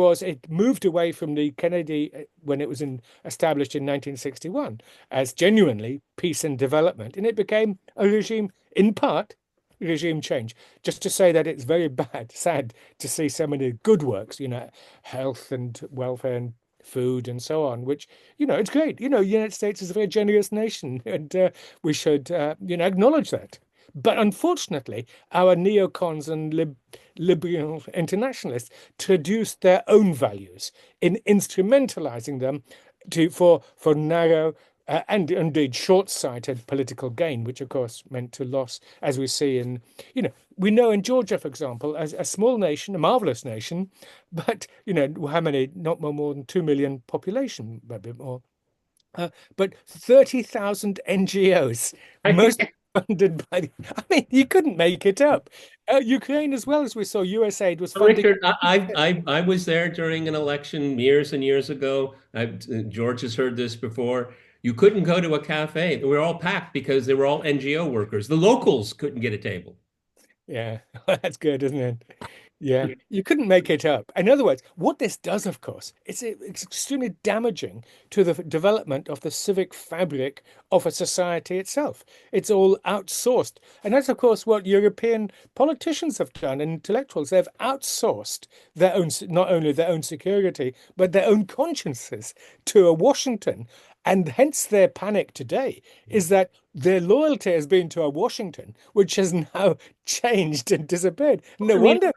[SPEAKER 3] moved away from the Kennedy when it was established in 1961 as genuinely peace and development, and it became a regime, in part, regime change. Just to say that it's very sad to see so many good works, health and welfare and food and so on, which, it's great. The United States is a very generous nation, and we should, acknowledge that. But unfortunately, our neocons and liberal internationalists traduced their own values in instrumentalizing them for narrow and indeed short-sighted political gain, which of course meant to loss, as we see we know in Georgia, for example, as a small nation, a marvelous nation, but how many? Not more than 2 million population, a bit more. But 30,000 NGOs, most funded by you couldn't make it up. Ukraine as well, as we saw, USAID was funding.
[SPEAKER 2] Richard, I was there during an election years and years ago. George has heard this before. You couldn't go to a cafe. They were all packed because they were all NGO workers. The locals couldn't get a table.
[SPEAKER 3] Yeah, that's good, isn't it? Yeah, you couldn't make it up. In other words, what this does, of course, it's extremely damaging to the development of the civic fabric of a society itself. It's all outsourced. And that's, of course, what European politicians have done and intellectuals. They've outsourced their own, not only their own security, but their own consciences to a Washington. And hence their panic today is that their loyalty has been to a Washington, which has now changed and disappeared. No wonder.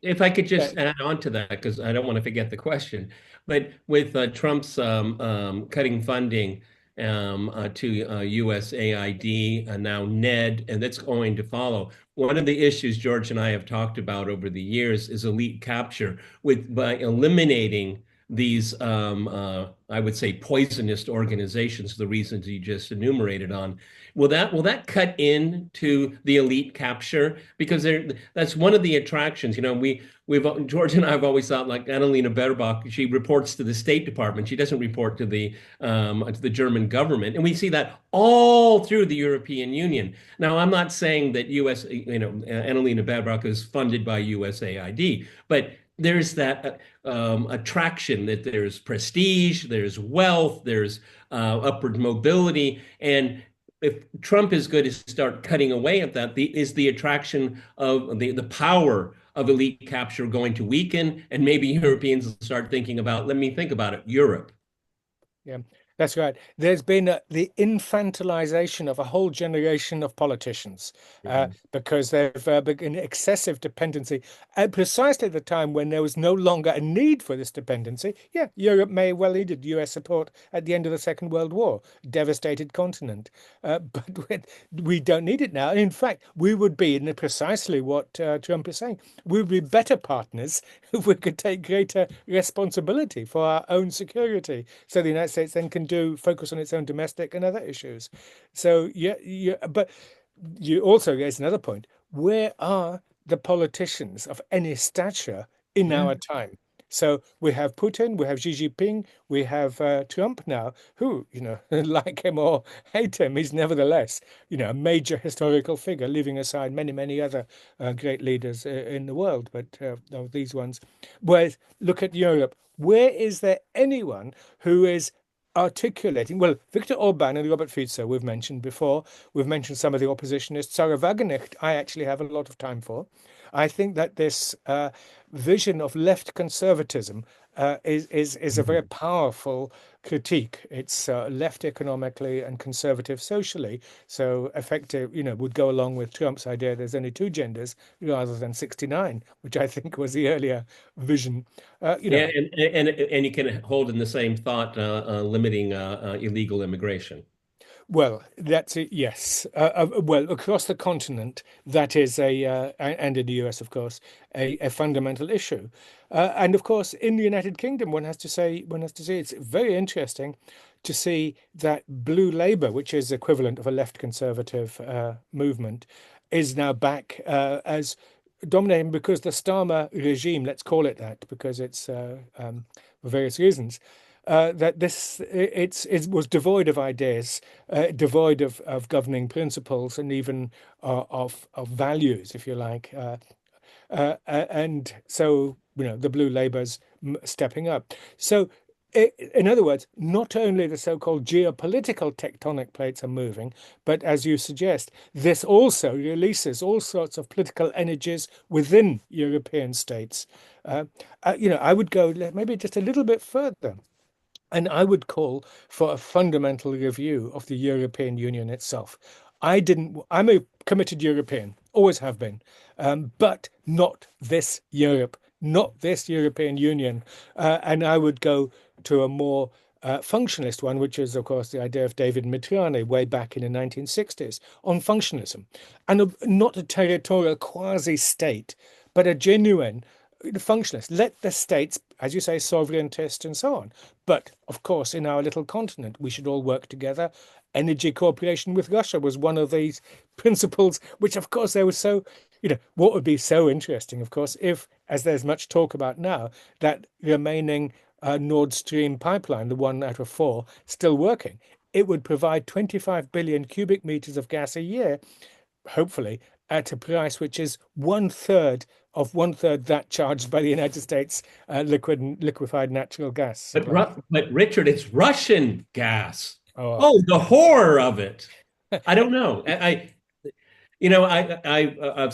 [SPEAKER 2] If I could just add on to that, because I don't want to forget the question, but with Trump's cutting funding to USAID and now NED, and that's going to follow. One of the issues George and I have talked about over the years is elite capture by eliminating these, I would say, poisonous organizations, the reasons you just enumerated on. Will that cut into the elite capture? Because that's one of the attractions. George and I have always thought, like Annalena Baerbock, she reports to the State Department. She doesn't report to the German government, and we see that all through the European Union. Now, I'm not saying that Annalena Baerbock is funded by USAID, but there's that attraction that there's prestige, there's wealth, there's upward mobility, and if Trump is going to start cutting away at that, is the attraction of the power of elite capture going to weaken, and maybe Europeans will start thinking about, let me think about it, Europe.
[SPEAKER 3] Yeah, that's right. There's been the infantilization of a whole generation of politicians because they've been excessive dependency at precisely the time when there was no longer a need for this dependency. Yeah, Europe may well needed US support at the end of the Second World War, devastated continent, but we don't need it now. In fact, we would be in precisely what Trump is saying. We would be better partners if we could take greater responsibility for our own security. So the United States then can focus on its own domestic and other issues. So but you also raise another point. Where are the politicians of any stature in our time? So we have Putin, we have Xi Jinping, we have Trump now, who, like him or hate him, he's nevertheless, a major historical figure, leaving aside many, many other great leaders in the world, but of these ones. Whereas, look at Europe. Where is there anyone who is articulating? Well, Viktor Orban and Robert Fico, we've mentioned before. We've mentioned some of the oppositionists. Sarah Wagenknecht, I actually have a lot of time for. I think that this vision of left conservatism is a very powerful critique. It's left economically and conservative socially. So effective, would go along with Trump's idea there's only two genders rather than 69, which I think was the earlier vision.
[SPEAKER 2] Yeah, and you can hold in the same thought, limiting illegal immigration.
[SPEAKER 3] Well, that's it. Yes. Well, across the continent, that is and in the US, of course, a fundamental issue. And of course, in the United Kingdom, one has to say, it's very interesting to see that Blue Labour, which is equivalent of a left conservative movement, is now back as dominating because the Starmer regime, let's call it that, because it's for various reasons. That it was devoid of ideas, devoid of governing principles, and even of values, if you like. And so, the Blue Labour's stepping up. So, in other words, not only the so-called geopolitical tectonic plates are moving, but as you suggest, this also releases all sorts of political energies within European states. I would go maybe just a little bit further. And I would call for a fundamental review of the European Union itself. I'm a committed European, always have been, but not this Europe, not this European Union. And I would go to a more functionalist one, which is, of course, the idea of David Mitriani way back in the 1960s on functionalism, and not a territorial quasi-state, but a genuine functionalist. Let the states, as you say, sovereigntist and so on. But of course, in our little continent, we should all work together. Energy cooperation with Russia was one of these principles, which of course there was so, what would be so interesting, of course, if, as there's much talk about now, that remaining Nord Stream pipeline, the one out of four, still working, it would provide 25 billion cubic meters of gas a year, hopefully, at a price which is one third that charged by the United States liquefied natural gas.
[SPEAKER 2] But Richard, it's Russian gas. Oh, the horror of it. I don't know. I've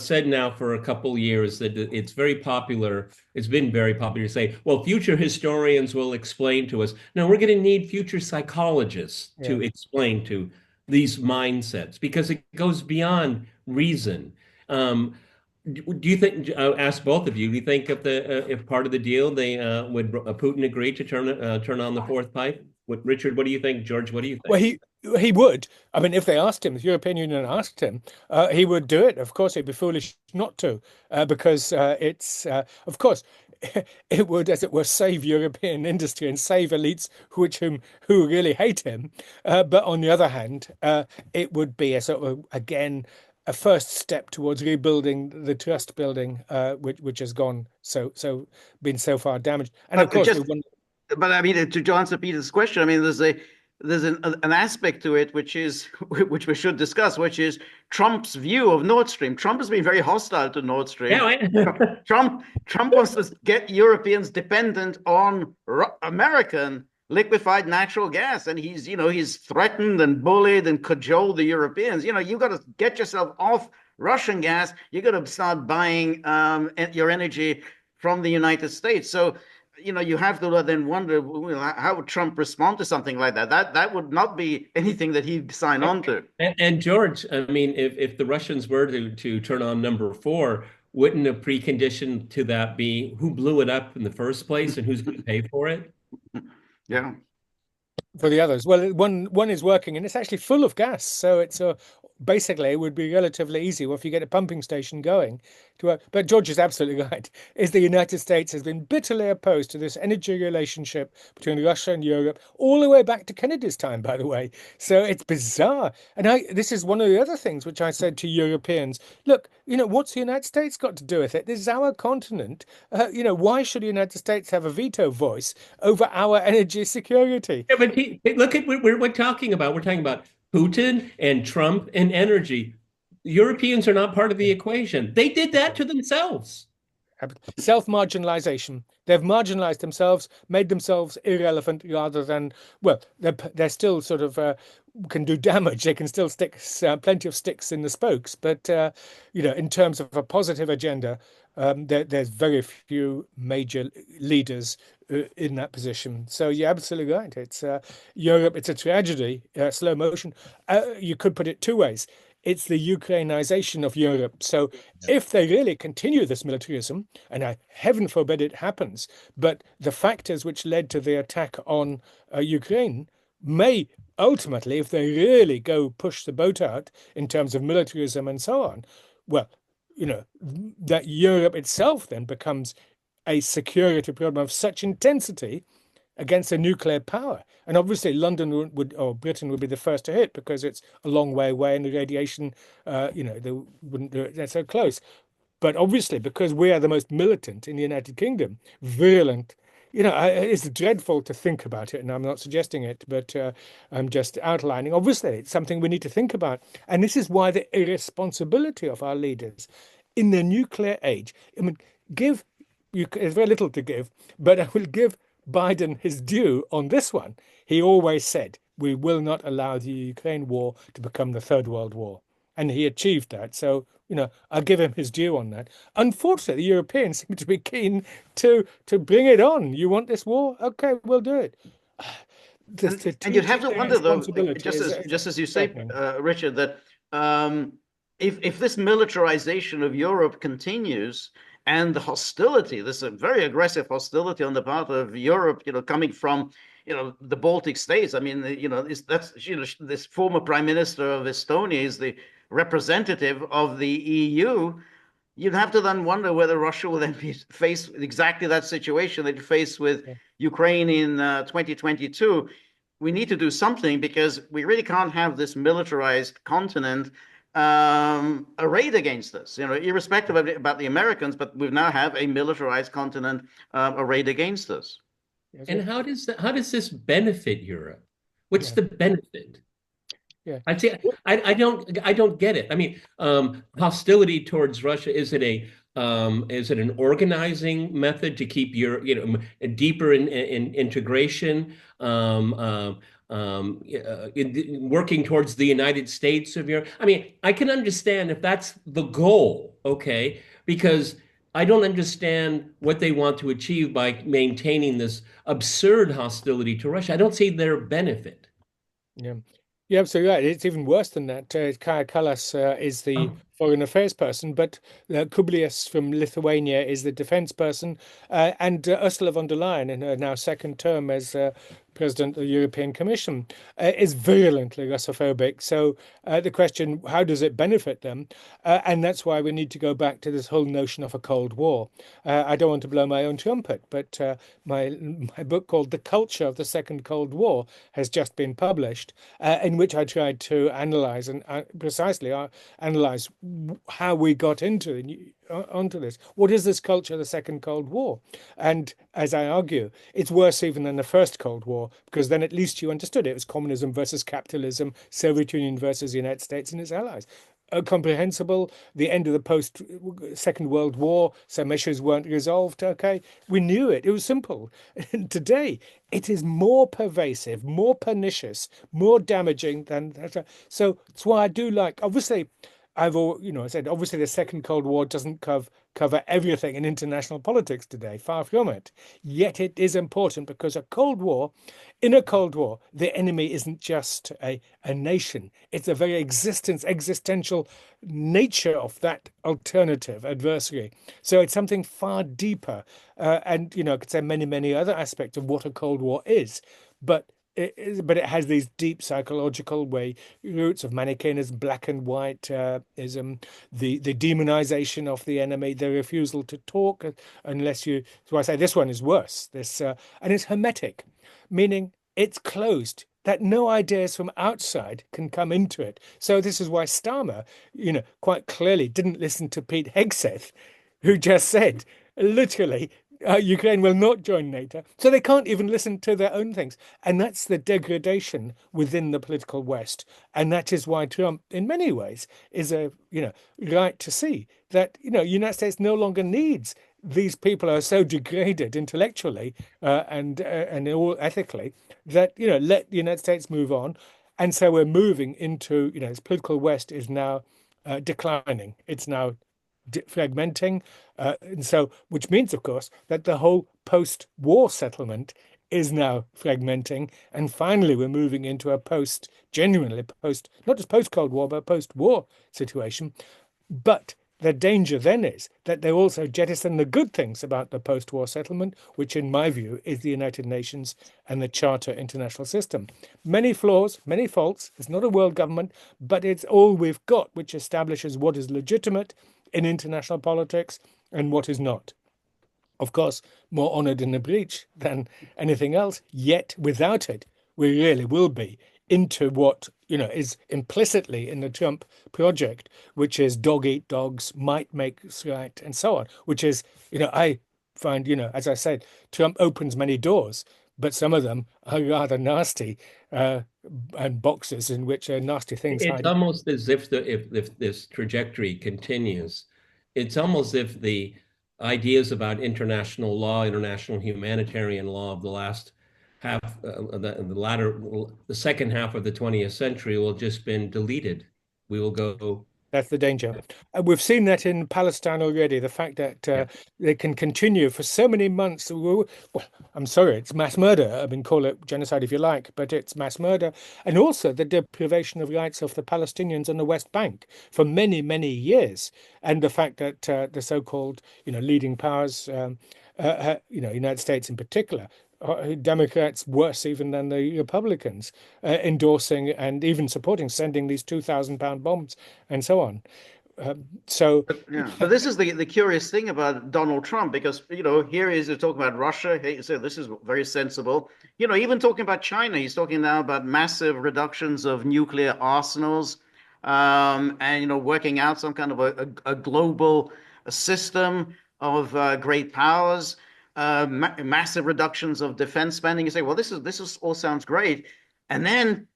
[SPEAKER 2] said now for a couple of years that it's very popular. It's been very popular to say, well, future historians will explain to us. No, we're going to need future psychologists to explain to these mindsets because it goes beyond reason. Do you think? I'll ask both of you. Do you think if part of the deal would Putin agree to turn on the fourth pipe? Richard, what do you think? George, what do you think?
[SPEAKER 3] Well, he would. I mean, if they asked him, the European Union asked him, he would do it. Of course, it'd be foolish not to, because it's of course it would, as it were, save European industry and save elites who really hate him. But on the other hand, it would be a sort of, again, a first step towards rebuilding the trust building, which has gone been so far damaged. And of
[SPEAKER 1] But
[SPEAKER 3] course,
[SPEAKER 1] just, but I mean, to answer Peter's question, I mean, there's an aspect to it which is which we should discuss, which is Trump's view of Nord Stream. Trump has been very hostile to Nord Stream.
[SPEAKER 2] Yeah,
[SPEAKER 1] Trump wants to get Europeans dependent on American liquefied natural gas, and he's threatened and bullied and cajoled the Europeans. You got to get yourself off Russian gas. You got to start buying your energy from the United States. So you have to then wonder how would Trump respond to something like that. That would not be anything that he'd sign on to.
[SPEAKER 2] and George, I mean, if the Russians were to turn on number four, wouldn't a precondition to that be who blew it up in the first place and who's going to pay for it?
[SPEAKER 1] Yeah.
[SPEAKER 3] For the others, well, one is working and it's actually full of gas, so it's basically it would be relatively easy. Well, if you get a pumping station going to work. But George is absolutely right. Is the United States has been bitterly opposed to this energy relationship between Russia and Europe all the way back to Kennedy's time, by the way. So it's bizarre. And this is one of the other things which I said to Europeans. Look, what's the United States got to do with it? This is our continent. Why should the United States have a veto voice over our energy security?
[SPEAKER 2] Yeah, but look at what we're talking about. We're talking about Putin and Trump and energy. Europeans are not part of the equation. They did that to themselves.
[SPEAKER 3] Self-marginalization. They've marginalized themselves, made themselves irrelevant rather than, well, they're still sort of can do damage. They can still stick plenty of sticks in the spokes. But, in terms of a positive agenda, there's very few major leaders in that position. So you're absolutely right. It's Europe. It's a tragedy, slow motion. You could put it two ways. It's the Ukrainization of Europe. So if they really continue this militarism, and heaven forbid it happens, but the factors which led to the attack on Ukraine may ultimately, if they really go push the boat out in terms of militarism and so on, well, that Europe itself then becomes a security problem of such intensity against a nuclear power. And obviously London or Britain would be the first to hit because it's a long way away and the radiation, they wouldn't do it. They're so close. But obviously, because we are the most militant in the United Kingdom, virulent, it's dreadful to think about it. And I'm not suggesting it, but I'm just outlining. Obviously, it's something we need to think about. And this is why the irresponsibility of our leaders in the nuclear age. I mean, there's very little to give, but I will give Biden his due on this one. He always said, we will not allow the Ukraine war to become the Third World War. And he achieved that. So, I'll give him his due on that. Unfortunately, the Europeans seem to be keen to bring it on. You want this war? Okay, we'll do it.
[SPEAKER 1] And you'd have to wonder, though, just as you say, Richard, that if this militarization of Europe continues, and the hostility, this very aggressive hostility on the part of Europe, coming from, the Baltic states. I mean, this former Prime Minister of Estonia is the representative of the EU. You'd have to then wonder whether Russia will then be faced with exactly that situation that you faced with Ukraine in 2022. We need to do something because we really can't have this militarized continent arrayed against us, irrespective of about the Americans, but we now have a militarized continent arrayed against us.
[SPEAKER 2] And how does this benefit Europe? What's the benefit?
[SPEAKER 3] Yeah,
[SPEAKER 2] I'd say I don't get it. I mean, hostility towards Russia, is it an organizing method to keep Europe, deeper in integration? Working towards the United States of Europe. I mean, I can understand if that's the goal, okay, because I don't understand what they want to achieve by maintaining this absurd hostility to Russia. I don't see their benefit.
[SPEAKER 3] Yeah. You're absolutely right. It's even worse than that. Kaja Kallas is the foreign affairs person, but Kubilius from Lithuania is the defense person, and Ursula von der Leyen in her now second term as President of the European Commission, is virulently Russophobic. So the question, how does it benefit them? And that's why we need to go back to this whole notion of a Cold War. I don't want to blow my own trumpet, but my book called The Culture of the Second Cold War has just been published, in which I tried to analyze and precisely analyze how we got onto this. What is this culture of the Second Cold War? And as I argue, it's worse even than the First Cold War, because then at least you understood it. It was communism versus capitalism, Soviet Union versus the United States and its allies. Comprehensible, the end of the post Second World War, some issues weren't resolved. Okay, we knew it. It was simple. And today, it is more pervasive, more pernicious, more damaging than that. So that's why I do like, obviously, I said, obviously the Second Cold War doesn't cover everything in international politics today, far from it. Yet it is important because in a Cold War, the enemy isn't just a nation. It's the very existential nature of that alternative adversary. So it's something far deeper. And, I could say many, many other aspects of what a Cold War is. But it has these deep psychological roots of Manichaeism, black and white ism, the demonization of the enemy, the refusal to talk unless you. So I say this one is worse. And it's hermetic, meaning it's closed. That no ideas from outside can come into it. So this is why Starmer, quite clearly didn't listen to Pete Hegseth, who just said, literally, Ukraine will not join NATO. So they can't even listen to their own things. And that's the degradation within the political West. And that is why Trump, in many ways, is right to see that, United States no longer needs these people who are so degraded intellectually and all ethically that, let the United States move on. And so we're moving into, this political West is now declining. It's now fragmenting, and so which means, of course, that the whole post-war settlement is now fragmenting, and finally we're moving into a genuinely not just post-Cold War, but post-war situation. But the danger then is that they also jettison the good things about the post-war settlement, which in my view is the United Nations and the Charter International System. Many flaws, many faults. It's not a world government, but it's all we've got, which establishes what is legitimate in international politics and what is not. Of course, more honored in the breach than anything else, yet without it, we really will be into what, is implicitly in the Trump project, which is dog eat dogs, might makes right, and so on, which is, I find, as I said, Trump opens many doors, but some of them are rather nasty and boxes in which nasty things hide.
[SPEAKER 2] It's almost as if if this trajectory continues, it's almost as if the ideas about international law, international humanitarian law of the last half, the second half of the 20th century will just been deleted. We will go.
[SPEAKER 3] That's the danger. We've seen that in Palestine already. The fact that they can continue for so many months. Well, I'm sorry, it's mass murder. I mean, call it genocide if you like, but it's mass murder. And also the deprivation of rights of the Palestinians on the West Bank for many, many years. And the fact that the so-called, leading powers, United States in particular, Democrats worse even than the Republicans, endorsing and even supporting sending these 2,000-pound bombs and so on.
[SPEAKER 1] But this is the curious thing about Donald Trump, because here he is talking about Russia. So this is very sensible. Even talking about China, he's talking now about massive reductions of nuclear arsenals, and working out some kind of a global system of great powers. Massive reductions of defense spending. You say, well, this is all sounds great, and then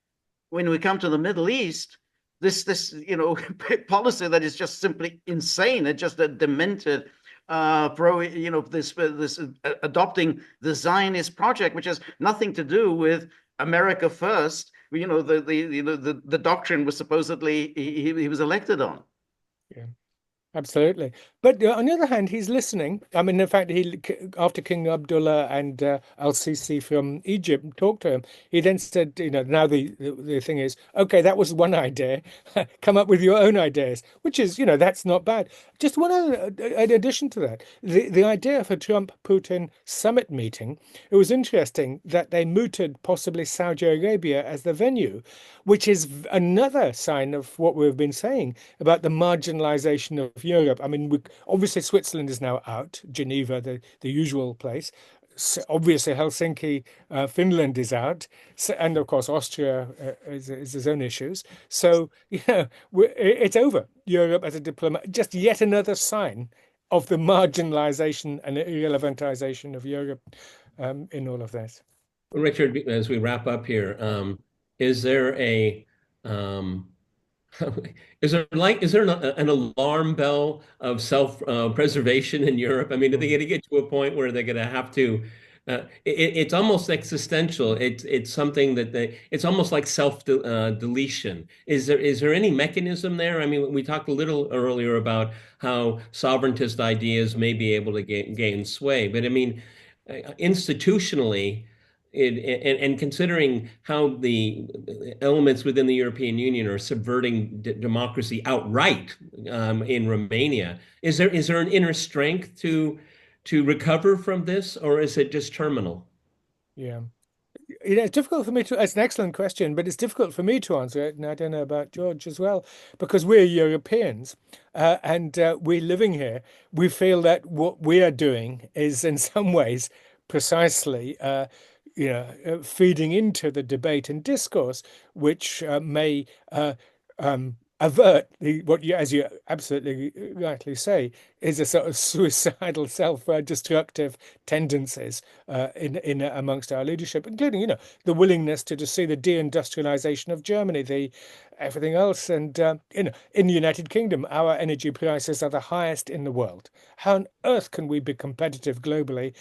[SPEAKER 1] when we come to the Middle East, this policy that is just simply insane. It's just a demented this adopting the Zionist project, which has nothing to do with America first. The doctrine was supposedly he was elected on.
[SPEAKER 3] Yeah. Absolutely. But on the other hand, he's listening. I mean, in fact, after King Abdullah and Al-Sisi from Egypt talked to him, he then said, now the thing is, okay, that was one idea. Come up with your own ideas, which is, that's not bad. Just one other, in addition to that, the idea of a Trump-Putin summit meeting, it was interesting that they mooted possibly Saudi Arabia as the venue, which is another sign of what we've been saying about the marginalization of Europe. I mean, obviously Switzerland is now out, Geneva, the usual place. So obviously Helsinki, Finland is out, and of course Austria is its own issues. So it's over. Europe as a diplomat, just yet another sign of the marginalization and irrelevantization of Europe in all of this.
[SPEAKER 2] Richard, as we wrap up here, is there a um, is there an alarm bell of self preservation in Europe? I mean, are they going to get to a point where they're going to have to? It's almost existential. It's something that it's almost like self deletion. Is there any mechanism there? I mean, we talked a little earlier about how sovereigntist ideas may be able to gain sway, but I mean, institutionally. And considering how the elements within the European Union are subverting democracy outright in Romania, is there an inner strength to recover from this, or is it just terminal?
[SPEAKER 3] Yeah. It's difficult for me to, it's an excellent question, but it's difficult for me to answer it. And I don't know about George as well, because we're Europeans and we're living here. We feel that what we are doing is in some ways precisely, feeding into the debate and discourse, which may avert what you, as you absolutely rightly say, is a sort of suicidal, self-destructive tendencies in amongst our leadership, including, the willingness to just see the deindustrialization of Germany, the everything else, and in the United Kingdom, our energy prices are the highest in the world. How on earth can we be competitive globally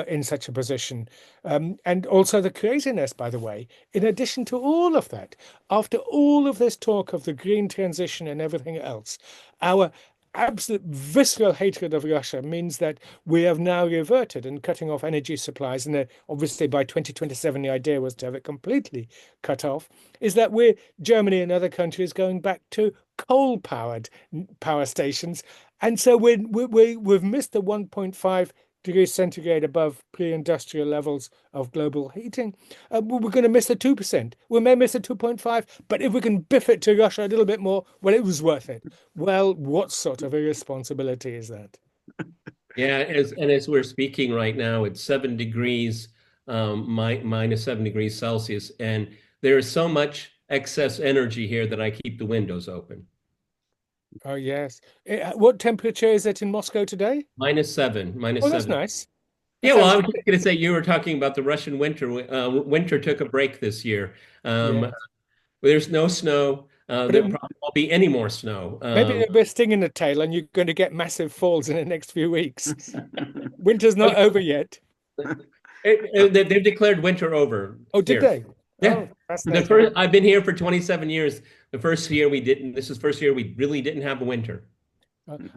[SPEAKER 3] in such a position? And also the craziness, by the way, in addition to all of that, after all of this talk of the green transition and everything else, our absolute visceral hatred of Russia means that we have now reverted and cutting off energy supplies. And obviously by 2027, the idea was to have it completely cut off, is that Germany and other countries going back to coal-powered power stations. And so we've missed the 1.5 degrees centigrade above pre-industrial levels of global heating. We're going to miss the 2%. We may miss the 2.5, but if we can biff it to Russia a little bit more, well, it was worth it. Well, what sort of irresponsibility is that?
[SPEAKER 2] Yeah, as we're speaking right now, it's 7 degrees, minus 7 degrees Celsius, and there is so much excess energy here that I keep the windows open.
[SPEAKER 3] Oh, yes. What temperature is it in Moscow today?
[SPEAKER 2] -7,
[SPEAKER 3] Oh, that's
[SPEAKER 2] -7.
[SPEAKER 3] nice.
[SPEAKER 2] Yeah, well, I was just going to say you were talking about the Russian winter. Winter took a break this year.
[SPEAKER 3] Yeah.
[SPEAKER 2] There's no snow.
[SPEAKER 3] But
[SPEAKER 2] There probably won't be any more snow.
[SPEAKER 3] maybe a bit sting in the tail, and you're going to get massive falls in the next few weeks. Winter's not over yet.
[SPEAKER 2] They've declared winter over
[SPEAKER 3] Oh, did
[SPEAKER 2] here.
[SPEAKER 3] they?
[SPEAKER 2] Yeah.
[SPEAKER 3] Oh, fascinating.
[SPEAKER 2] I've been here for 27 years. The first year we didn't. This is the first year we really didn't have a winter.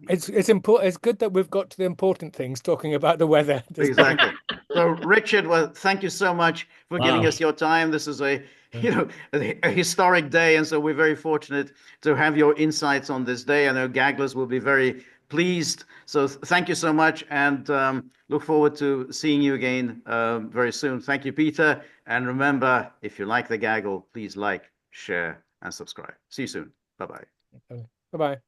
[SPEAKER 3] It's important. It's good that we've got to the important things, talking about the weather.
[SPEAKER 1] Exactly. So, Richard, well, thank you so much for giving us your time. This is a historic day, and so we're very fortunate to have your insights on this day. I know Gagglers will be very pleased. So, thank you so much, and look forward to seeing you again very soon. Thank you, Peter. And remember, if you like the Gaggle, please like, share, and subscribe. See you soon. Bye-bye.
[SPEAKER 3] Bye-bye.